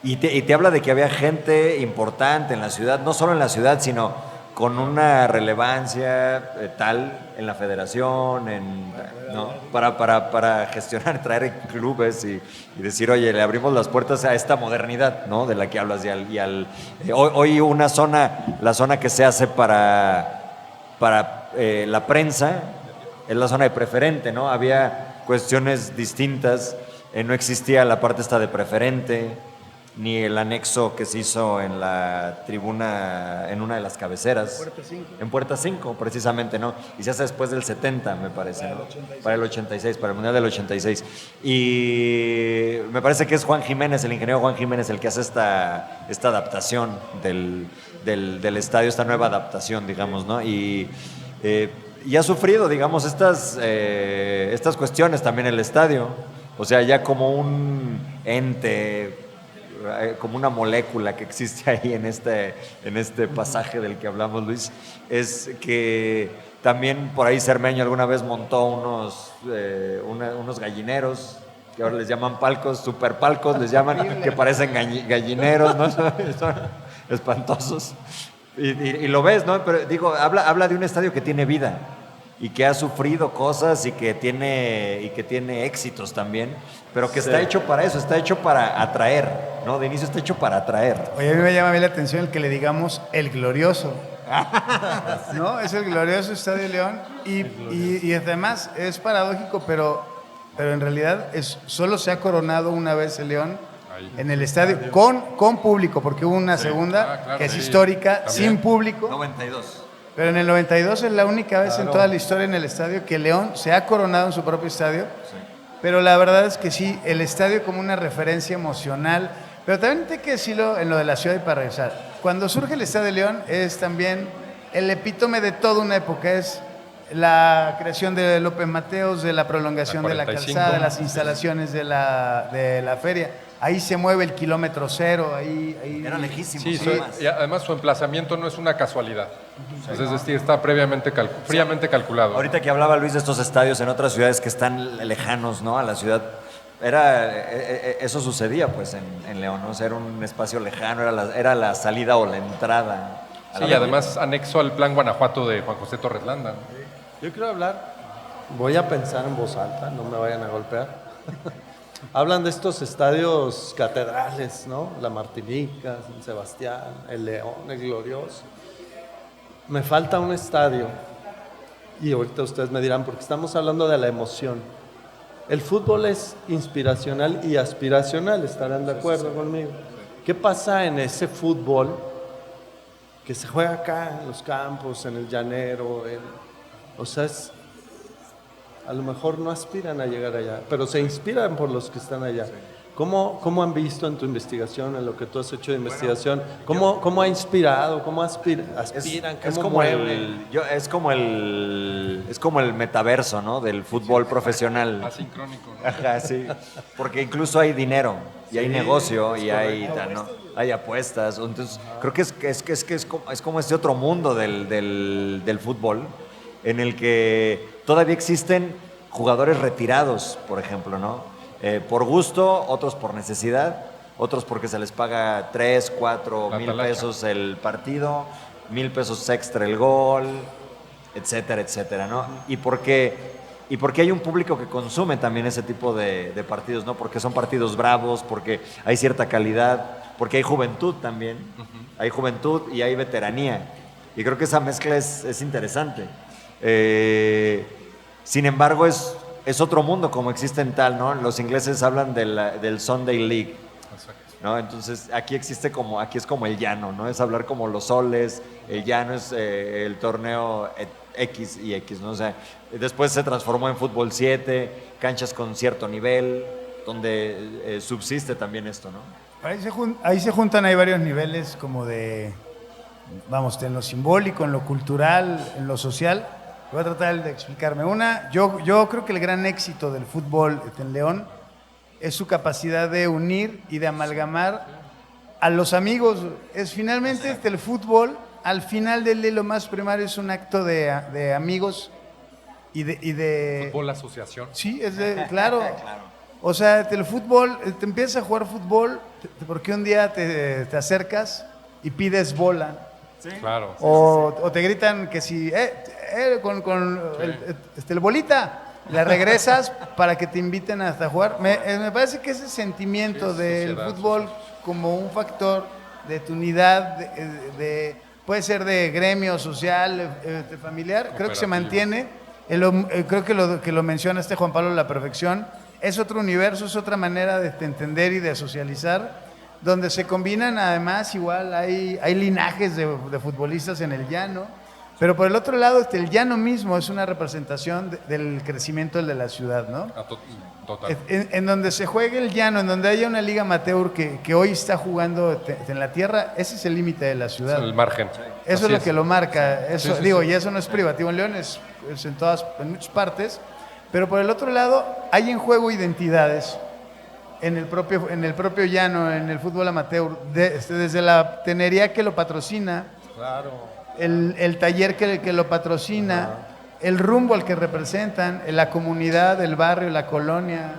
Y te habla de que había gente importante en la ciudad, no solo en la ciudad, sino con una relevancia tal en la federación, ¿no? para gestionar, traer clubes y decir, oye, le abrimos las puertas a esta modernidad, ¿no? De la que hablas. Hoy la zona que se hace para la prensa es la zona de preferente, ¿no? Había cuestiones distintas, no existía la parte esta de preferente, ni el anexo que se hizo en la tribuna, en una de las cabeceras. En Puerta 5, precisamente, ¿no? Y se hace después del 70, me parece, ¿no? Para el 86, para el Mundial del 86. Y me parece que es Juan Jiménez, el ingeniero Juan Jiménez, el que hace esta adaptación del estadio, esta nueva adaptación, digamos, ¿no? Y ha sufrido, digamos, estas cuestiones también el estadio. O sea, ya como un ente, como una molécula que existe ahí en este pasaje del que hablamos, Luis, es que también por ahí Cermeño alguna vez montó unos gallineros, que ahora les llaman palcos, superpalcos les llaman, que parecen gallineros, ¿no? Son espantosos. Y lo ves, ¿no? Pero digo, habla de un estadio que tiene vida y que ha sufrido cosas y que tiene éxitos también, pero que está hecho para eso, está hecho para atraer, ¿no? De inicio está hecho para atraer. Oye, a mí me llama la atención el que le digamos el glorioso. ¿No? Es el glorioso Estadio León y además es paradójico, pero en realidad solo se ha coronado una vez el León Ahí. en el estadio con público, porque hubo una segunda claro, que es sí. histórica, También. sin público. 92. Pero en el 92 es la única vez en toda la historia en el estadio que León se ha coronado en su propio estadio. Pero la verdad es que sí, el estadio como una referencia emocional. Pero también hay que decirlo en lo de la ciudad y para regresar. Cuando surge el Estadio de León es también el epítome de toda una época. Es la creación de López Mateos, de la prolongación de la 45. calzada, de las instalaciones de la feria. Ahí se mueve el kilómetro cero. Ahí Era lejísimo. Sí, además. y además su emplazamiento no es una casualidad. Es decir, está previamente fríamente calculado. Ahorita que hablaba Luis de estos estadios en otras ciudades que están lejanos, ¿no? A la ciudad, eso sucedía pues en León, ¿no? O sea, era un espacio lejano, era la salida o la entrada. Sí, y además anexo al Plan Guanajuato de Juan José Torres Landa, ¿no? Yo quiero hablar, voy a pensar en voz alta, no me vayan a golpear. Hablan de estos estadios catedrales, ¿no? La Martinica, San Sebastián, el León, el Glorioso. Me falta un estadio, y ahorita ustedes me dirán, porque estamos hablando de la emoción. El fútbol es inspiracional y aspiracional, estarán de acuerdo conmigo. ¿Qué pasa en ese fútbol que se juega acá, en los campos, en el llanero? O sea, a lo mejor no aspiran a llegar allá, pero se inspiran por los que están allá. ¿Cómo han visto en tu investigación, en lo que tú has hecho de investigación? ¿Cómo ha inspirado? ¿Cómo aspiran? Es como el metaverso, ¿no? Del fútbol profesional. Asincrónico, ¿no? Ajá, sí. Porque incluso hay dinero y hay negocio y ¿no? Hay apuestas. Entonces, creo que es como este otro mundo del fútbol en el que todavía existen jugadores retirados, por ejemplo, ¿no? Por gusto, otros por necesidad, otros porque se les paga 3, 4 mil pesos el partido, 1,000 pesos extra el gol, etcétera, etcétera, ¿no? Y porque hay un público que consume también ese tipo de partidos, ¿no? Porque son partidos bravos, porque hay cierta calidad, porque hay juventud también, hay juventud y hay veteranía. Y creo que esa mezcla es interesante. Sin embargo, es otro mundo como existe en tal, ¿no? Los ingleses hablan del Sunday League, ¿no? Entonces aquí es como el llano, ¿no? Es hablar como los soles, el llano es el torneo X y X, ¿no? O sea, después se transformó en fútbol 7, canchas con cierto nivel, donde subsiste también esto, ¿no? Ahí se juntan, hay varios niveles como de, vamos, en lo simbólico, en lo cultural, en lo social. Voy a tratar de explicarme. Yo creo que el gran éxito del fútbol en León es su capacidad de unir y de amalgamar a los amigos. Finalmente el fútbol, al final del día, lo más primario es un acto de amigos y de Fútbol asociación. Sí, claro. O sea, el fútbol, te empiezas a jugar fútbol porque un día te acercas y pides bola. ¿Sí? Claro. O te gritan que si con el bolita, le regresas para que te inviten hasta jugar. Me parece que ese sentimiento del fútbol como un factor de tu unidad, puede ser de gremio social, familiar, creo que se mantiene. Creo que lo menciona Juan Pablo a la perfección. Es otro universo, es otra manera de entender y de socializar, donde se combinan, además, igual hay linajes de futbolistas en el llano, pero por el otro lado, el llano mismo es una representación del crecimiento de la ciudad, ¿no? Total. En donde se juegue el llano, en donde haya una liga amateur que hoy está jugando en la tierra, ese es el límite de la ciudad. Es el margen. Eso es lo que lo marca. Eso, sí. Y eso no es privativo en León, es en muchas partes, pero por el otro lado, hay en juego identidades. En el propio llano, en el fútbol amateur, desde la tenería que lo patrocina, Claro. el taller que lo patrocina, el rumbo al que representan, la comunidad, el barrio, la colonia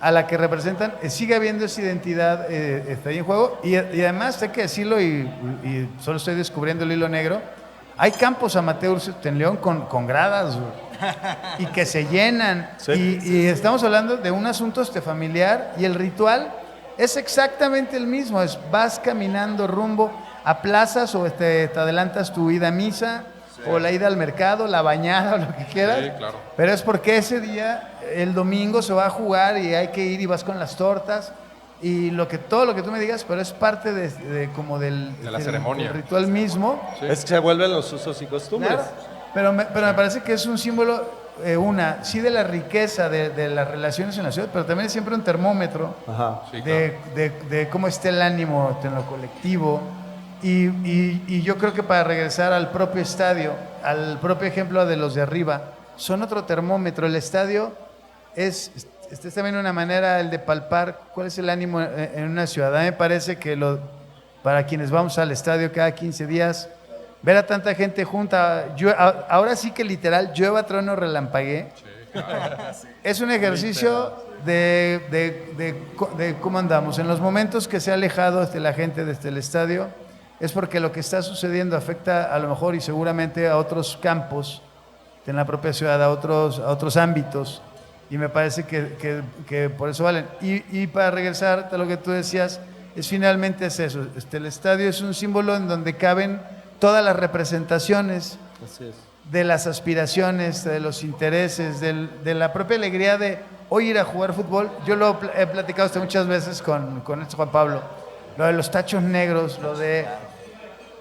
a la que representan, sigue habiendo esa identidad, está ahí en juego. Y además, hay que decirlo, y solo estoy descubriendo el hilo negro, hay campos amateurs en León con gradas, y que se llenan. Sí. Y estamos hablando de un asunto familiar, y el ritual es exactamente el mismo. Vas caminando rumbo a plazas, o te adelantas tu ida a misa, o la ida al mercado, la bañada, o lo que quieras. Sí, claro. Pero es porque ese día, el domingo, se va a jugar y hay que ir y vas con las tortas. Y todo lo que tú me digas, pero es parte de la ceremonia. del ritual mismo. Sí. Es que se vuelven los usos y costumbres. Claro, pero me parece que es un símbolo, sí, de la riqueza de las relaciones en la ciudad, pero también es siempre un termómetro Ajá. Sí, claro. de cómo está el ánimo en lo colectivo. Y yo creo que para regresar al propio estadio, al propio ejemplo de los de arriba, son otro termómetro. El estadio es también una manera el de palpar cuál es el ánimo en una ciudad. A mí me parece que para quienes vamos al estadio cada 15 días, ver a tanta gente junta, ahora sí que literal, llueva, trueno, relampaguee, Sí, claro. es un ejercicio de cómo andamos. En los momentos que se ha alejado la gente desde el estadio, es porque lo que está sucediendo afecta a lo mejor y seguramente a otros campos en la propia ciudad, a otros ámbitos, y me parece que por eso valen. Y para regresar a lo que tú decías, finalmente es eso. El estadio es un símbolo en donde caben todas las representaciones Así es. de las aspiraciones, de los intereses, de la propia alegría de hoy ir a jugar fútbol. Yo lo he platicado muchas veces con Juan Pablo, lo de los tachos negros, lo de...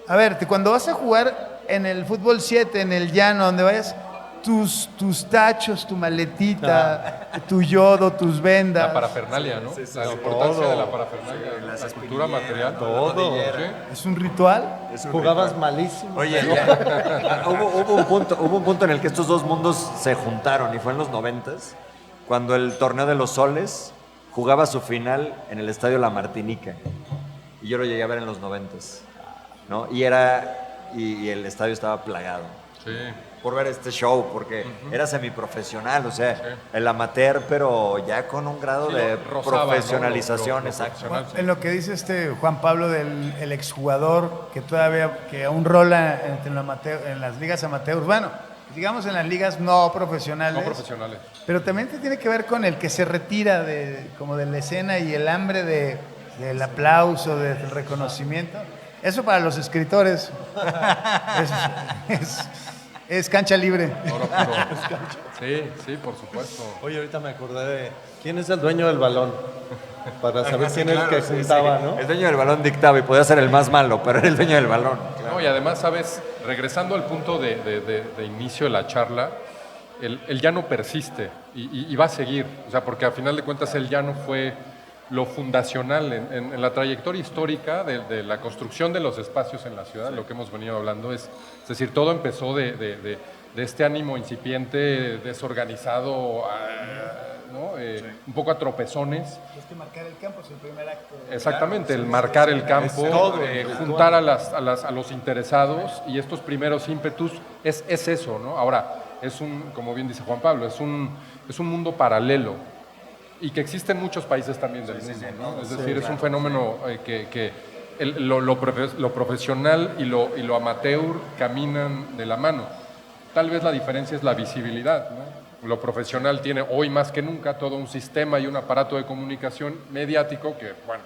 A ver, cuando vas a jugar en el fútbol 7, en el llano, donde vayas, tus tachos, tu maletita, tu yodo, tus vendas. La parafernalia, ¿no? La importancia de la parafernalia, la cultura material. Todo. Sí. ¿Es un ritual? Jugabas malísimo. Oye, hubo un punto en el que estos dos mundos se juntaron y fue en los 90s, cuando el Torneo de los Soles jugaba su final en el Estadio La Martinica. Y yo lo llegué a ver en los 90s, ¿no? Y el estadio estaba plagado. Sí. Por ver este show, porque era semiprofesional, o sea, el amateur, pero ya con un grado Sí, de rozaba, ¿no? profesionalización, Lo exacto. profesional, sí. En lo que dice Juan Pablo del el exjugador que aún rola en las ligas amateurs, bueno, digamos en las ligas no profesionales, No profesionales. pero también tiene que ver con el que se retira como de la escena y el hambre del aplauso, del reconocimiento. Eso para los escritores es cancha libre. Oro puro. Sí, por supuesto. Oye, ahorita me acordé de quién es el dueño del balón. Para saber quién es el que juntaba, ¿no? El dueño del balón dictaba y podía ser el más malo, pero era el dueño del balón. No, y además, sabes, regresando al punto de inicio de la charla, el llano persiste y va a seguir. O sea, porque a final de cuentas el llano fue lo fundacional en la trayectoria histórica de la construcción de los espacios en la ciudad, lo que hemos venido hablando es decir, todo empezó de este ánimo incipiente, desorganizado, ¿no? Un poco a tropezones. Es que marcar el campo es el primer acto. Exactamente, el marcar el campo, juntar a los interesados y estos primeros ímpetus es eso, ¿no? Ahora, como bien dice Juan Pablo, es un mundo paralelo. Y que existe en muchos países también del mundo, ¿no? Es decir, es un fenómeno que lo profesional y lo amateur caminan de la mano. Tal vez la diferencia es la visibilidad, ¿no? Lo profesional tiene hoy más que nunca todo un sistema y un aparato de comunicación mediático que, bueno,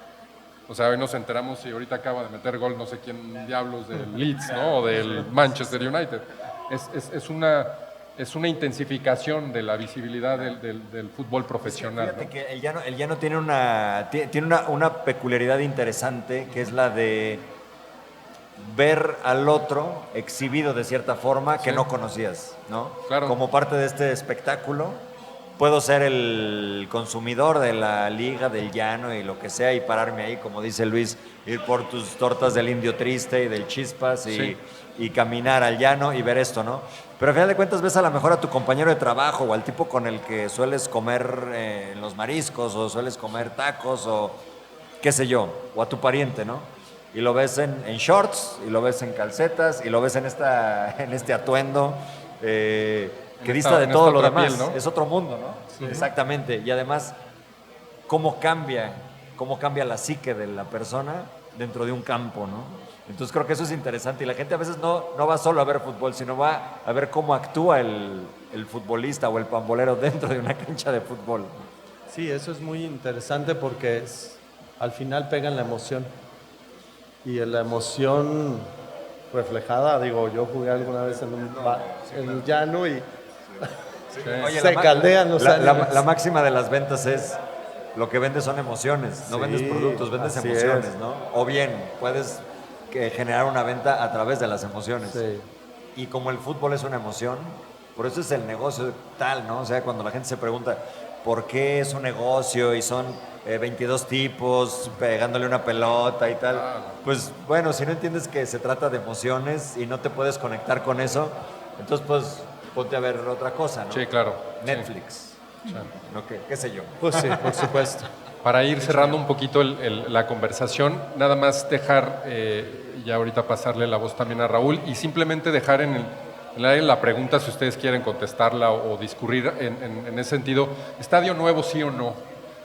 o sea, hoy nos enteramos y ahorita acaba de meter gol no sé quién diablos del Leeds, ¿no? O del Manchester United. Es una intensificación de la visibilidad del fútbol profesional. Fíjate ¿no? que el llano tiene una peculiaridad interesante, que es la de ver al otro exhibido de cierta forma que no conocías, ¿no? Claro. Como parte de este espectáculo, puedo ser el consumidor de la liga, del llano y lo que sea, y pararme ahí, como dice Luis, ir por tus tortas del Indio Triste y del Chispas y caminar al llano y ver esto, ¿no? Pero al final de cuentas ves a lo mejor a tu compañero de trabajo o al tipo con el que sueles comer en los mariscos o sueles comer tacos o qué sé yo, o a tu pariente, ¿no? Y lo ves en shorts, y lo ves en calcetas, y lo ves en este atuendo que dista de todo lo demás. Piel, ¿no? Es otro mundo, ¿no? Sí. Exactamente. Y además, cómo cambia la psique de la persona dentro de un campo, ¿no? Entonces creo que eso es interesante y la gente a veces no va solo a ver fútbol, sino va a ver cómo actúa el futbolista o el pambolero dentro de una cancha de fútbol. Sí, eso es muy interesante porque al final pega en la emoción. Y en la emoción reflejada, digo, yo jugué alguna vez en el llano y Oye, se caldean los ánimos. La máxima de las ventas es lo que vendes son emociones, no Sí, vendes productos, vendes así emociones, es. ¿no? O bien, puedes generar una venta a través de las emociones. Sí. Y como el fútbol es una emoción, por eso es el negocio tal, ¿no? O sea, cuando la gente se pregunta por qué es un negocio y son 22 tipos pegándole una pelota y tal, pues bueno, si no entiendes que se trata de emociones y no te puedes conectar con eso, entonces pues ponte a ver otra cosa, ¿no? Sí, claro. Netflix, ¿no? ¿Qué sé yo? Pues sí, por supuesto. Para ir cerrando un poquito la conversación, nada más dejar, ya ahorita pasarle la voz también a Raúl, y simplemente dejar En el aire la pregunta, si ustedes quieren contestarla o discurrir en ese sentido, ¿estadio nuevo sí o no?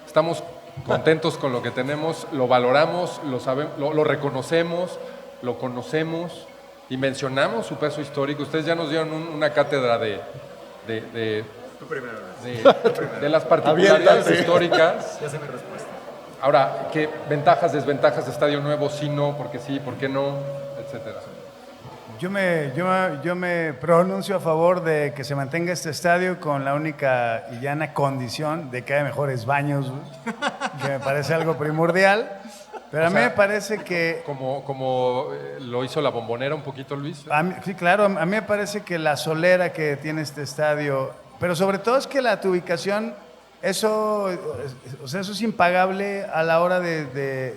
¿Estamos contentos con lo que tenemos? ¿Lo valoramos? ¿Lo sabemos? ¿Lo reconocemos? ¿Lo conocemos? ¿Y mencionamos su peso histórico? Ustedes ya nos dieron una cátedra de las particularidades históricas. Ya sé mi respuesta. Ahora, ¿qué ventajas, desventajas de estadio nuevo? Sí, no, porque sí, por qué no, etcétera. Yo me pronuncio a favor de que se mantenga este estadio con la única y llana condición de que haya mejores baños, güey, que me parece algo primordial. Pero a mí me parece que... Como lo hizo la Bombonera un poquito, Luis. Sí, claro, a mí me parece que la solera que tiene este estadio, pero sobre todo es que tu ubicación, eso es impagable a la hora de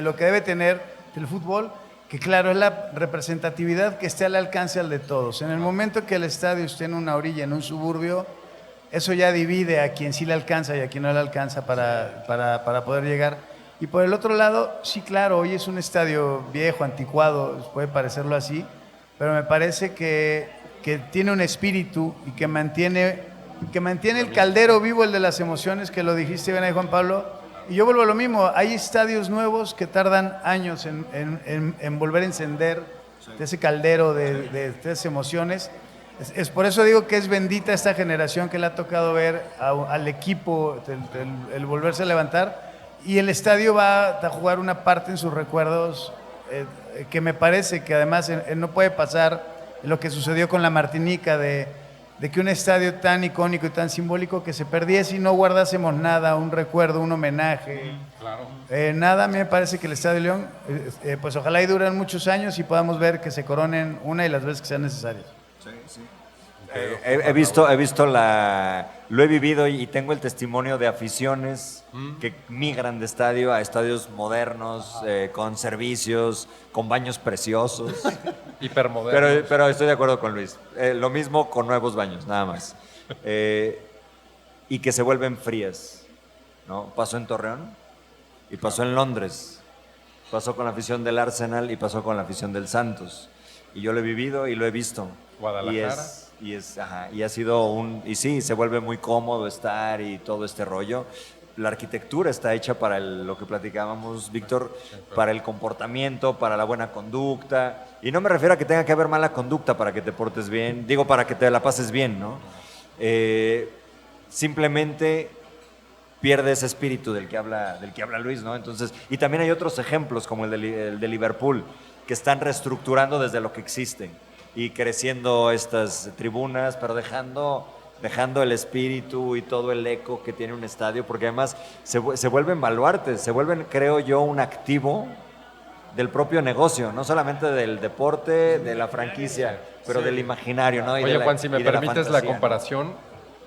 lo que debe tener el fútbol, que claro, es la representatividad que esté al alcance de todos. En el momento que el estadio esté en una orilla, en un suburbio, eso ya divide a quien sí le alcanza y a quien no le alcanza para poder llegar. Y por el otro lado, sí, claro, hoy es un estadio viejo, anticuado, puede parecerlo así, pero me parece que tiene un espíritu y que mantiene el caldero vivo, el de las emociones, que lo dijiste bien ahí, Juan Pablo. Y yo vuelvo a lo mismo, hay estadios nuevos que tardan años en volver a encender ese caldero de esas emociones. Es por eso digo que es bendita esta generación que le ha tocado ver al equipo el volverse a levantar. Y el estadio va a jugar una parte en sus recuerdos que me parece que además no puede pasar lo que sucedió con la Martinica, de que un estadio tan icónico y tan simbólico que se perdiese y no guardásemos nada, un recuerdo, un homenaje. Claro. Nada, a mí me parece que el Estadio León, pues ojalá y duren muchos años y podamos ver que se coronen una y las veces que sean necesarias. Sí, sí. He visto lo he vivido y tengo el testimonio de aficiones que migran de estadio a estadios modernos, con servicios, con baños preciosos. Hipermodernos. Pero estoy de acuerdo con Luis. Lo mismo con nuevos baños, nada más. Y que se vuelven frías, ¿no? Pasó en Torreón y pasó en Londres. Pasó con la afición del Arsenal y pasó con la afición del Santos. Y yo lo he vivido y lo he visto. Guadalajara. Y ha sido y sí, se vuelve muy cómodo estar y todo este rollo. La arquitectura está hecha para lo que platicábamos, Víctor, para el comportamiento, para la buena conducta. Y no me refiero a que tenga que haber mala conducta para que te portes bien, digo para que te la pases bien, ¿no? Simplemente pierde ese espíritu del que habla Luis, ¿no? Entonces, y también hay otros ejemplos como el de Liverpool, que están reestructurando desde lo que existe y creciendo estas tribunas, pero dejando el espíritu y todo el eco que tiene un estadio, porque además se vuelven baluartes, se vuelven, creo yo, un activo del propio negocio, no solamente del deporte, de la franquicia, pero del imaginario, ¿no? Oye, Juan, si me permites la comparación,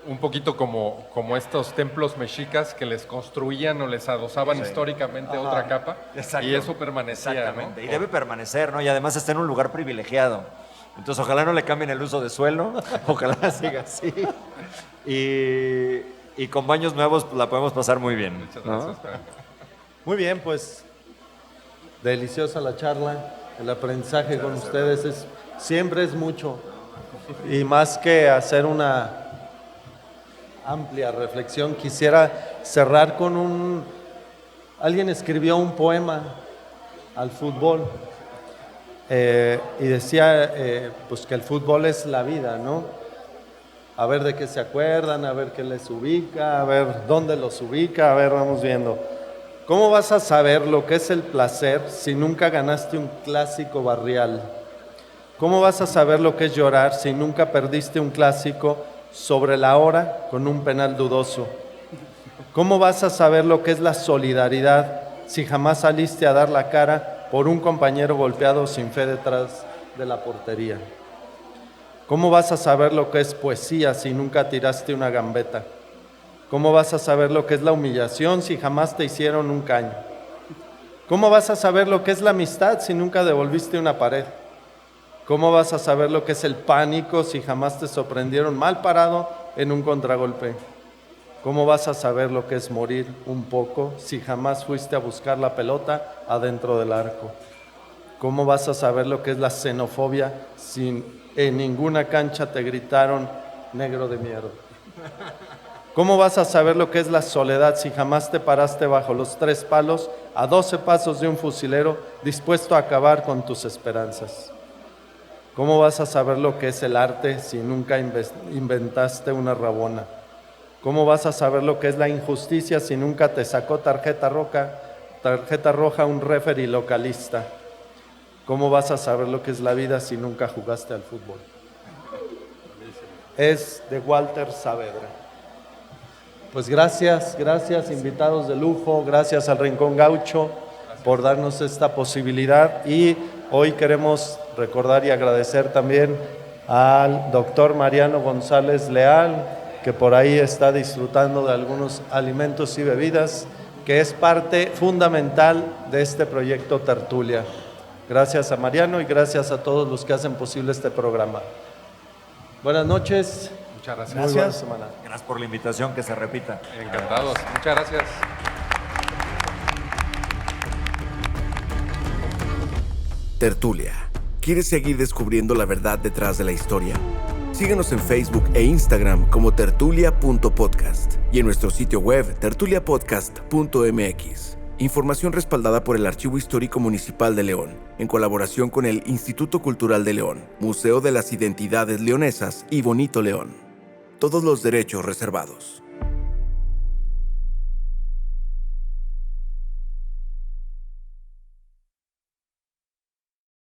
un poquito como estos templos mexicas que les construían o les adosaban históricamente otra capa. Exacto. Y eso permanecía, exactamente, ¿no? Y debe permanecer, ¿no? Y además está en un lugar privilegiado. Entonces, ojalá no le cambien el uso de suelo, ojalá siga así. Y con baños nuevos la podemos pasar muy bien. Muchas gracias. Muy bien, pues deliciosa la charla, el aprendizaje con ustedes siempre es mucho. Y más que hacer una amplia reflexión, quisiera cerrar con alguien escribió un poema al fútbol. Y decía pues que el fútbol es la vida, ¿no? A ver de qué se acuerdan, a ver qué les ubica, a ver dónde los ubica, a ver, vamos viendo. ¿Cómo vas a saber lo que es el placer si nunca ganaste un clásico barrial? ¿Cómo vas a saber lo que es llorar si nunca perdiste un clásico sobre la hora con un penal dudoso? ¿Cómo vas a saber lo que es la solidaridad si jamás saliste a dar la cara por un compañero golpeado sin fe detrás de la portería? ¿Cómo vas a saber lo que es poesía si nunca tiraste una gambeta? ¿Cómo vas a saber lo que es la humillación si jamás te hicieron un caño? ¿Cómo vas a saber lo que es la amistad si nunca devolviste una pared? ¿Cómo vas a saber lo que es el pánico si jamás te sorprendieron mal parado en un contragolpe? ¿Cómo vas a saber lo que es morir un poco si jamás fuiste a buscar la pelota adentro del arco? ¿Cómo vas a saber lo que es la xenofobia si en ninguna cancha te gritaron negro de mierda? ¿Cómo vas a saber lo que es la soledad si jamás te paraste bajo los 3 palos a 12 pasos de un fusilero dispuesto a acabar con tus esperanzas? ¿Cómo vas a saber lo que es el arte si nunca inventaste una rabona? ¿Cómo vas a saber lo que es la injusticia si nunca te sacó tarjeta roja un referee localista? ¿Cómo vas a saber lo que es la vida si nunca jugaste al fútbol? Es de Walter Saavedra. Pues gracias, invitados de lujo, gracias al Rincón Gaucho por darnos esta posibilidad, y hoy queremos recordar y agradecer también al doctor Mariano González Leal, que por ahí está disfrutando de algunos alimentos y bebidas, que es parte fundamental de este proyecto Tertulia. Gracias a Mariano y gracias a todos los que hacen posible este programa. Buenas noches. Muchas gracias. Muy buena semana. Gracias por la invitación, que se repita. Encantados. Muchas gracias. Tertulia. ¿Quieres seguir descubriendo la verdad detrás de la historia? Síguenos en Facebook e Instagram como tertulia.podcast y en nuestro sitio web tertuliapodcast.mx. Información respaldada por el Archivo Histórico Municipal de León, en colaboración con el Instituto Cultural de León, Museo de las Identidades Leonesas y Bonito León. Todos los derechos reservados.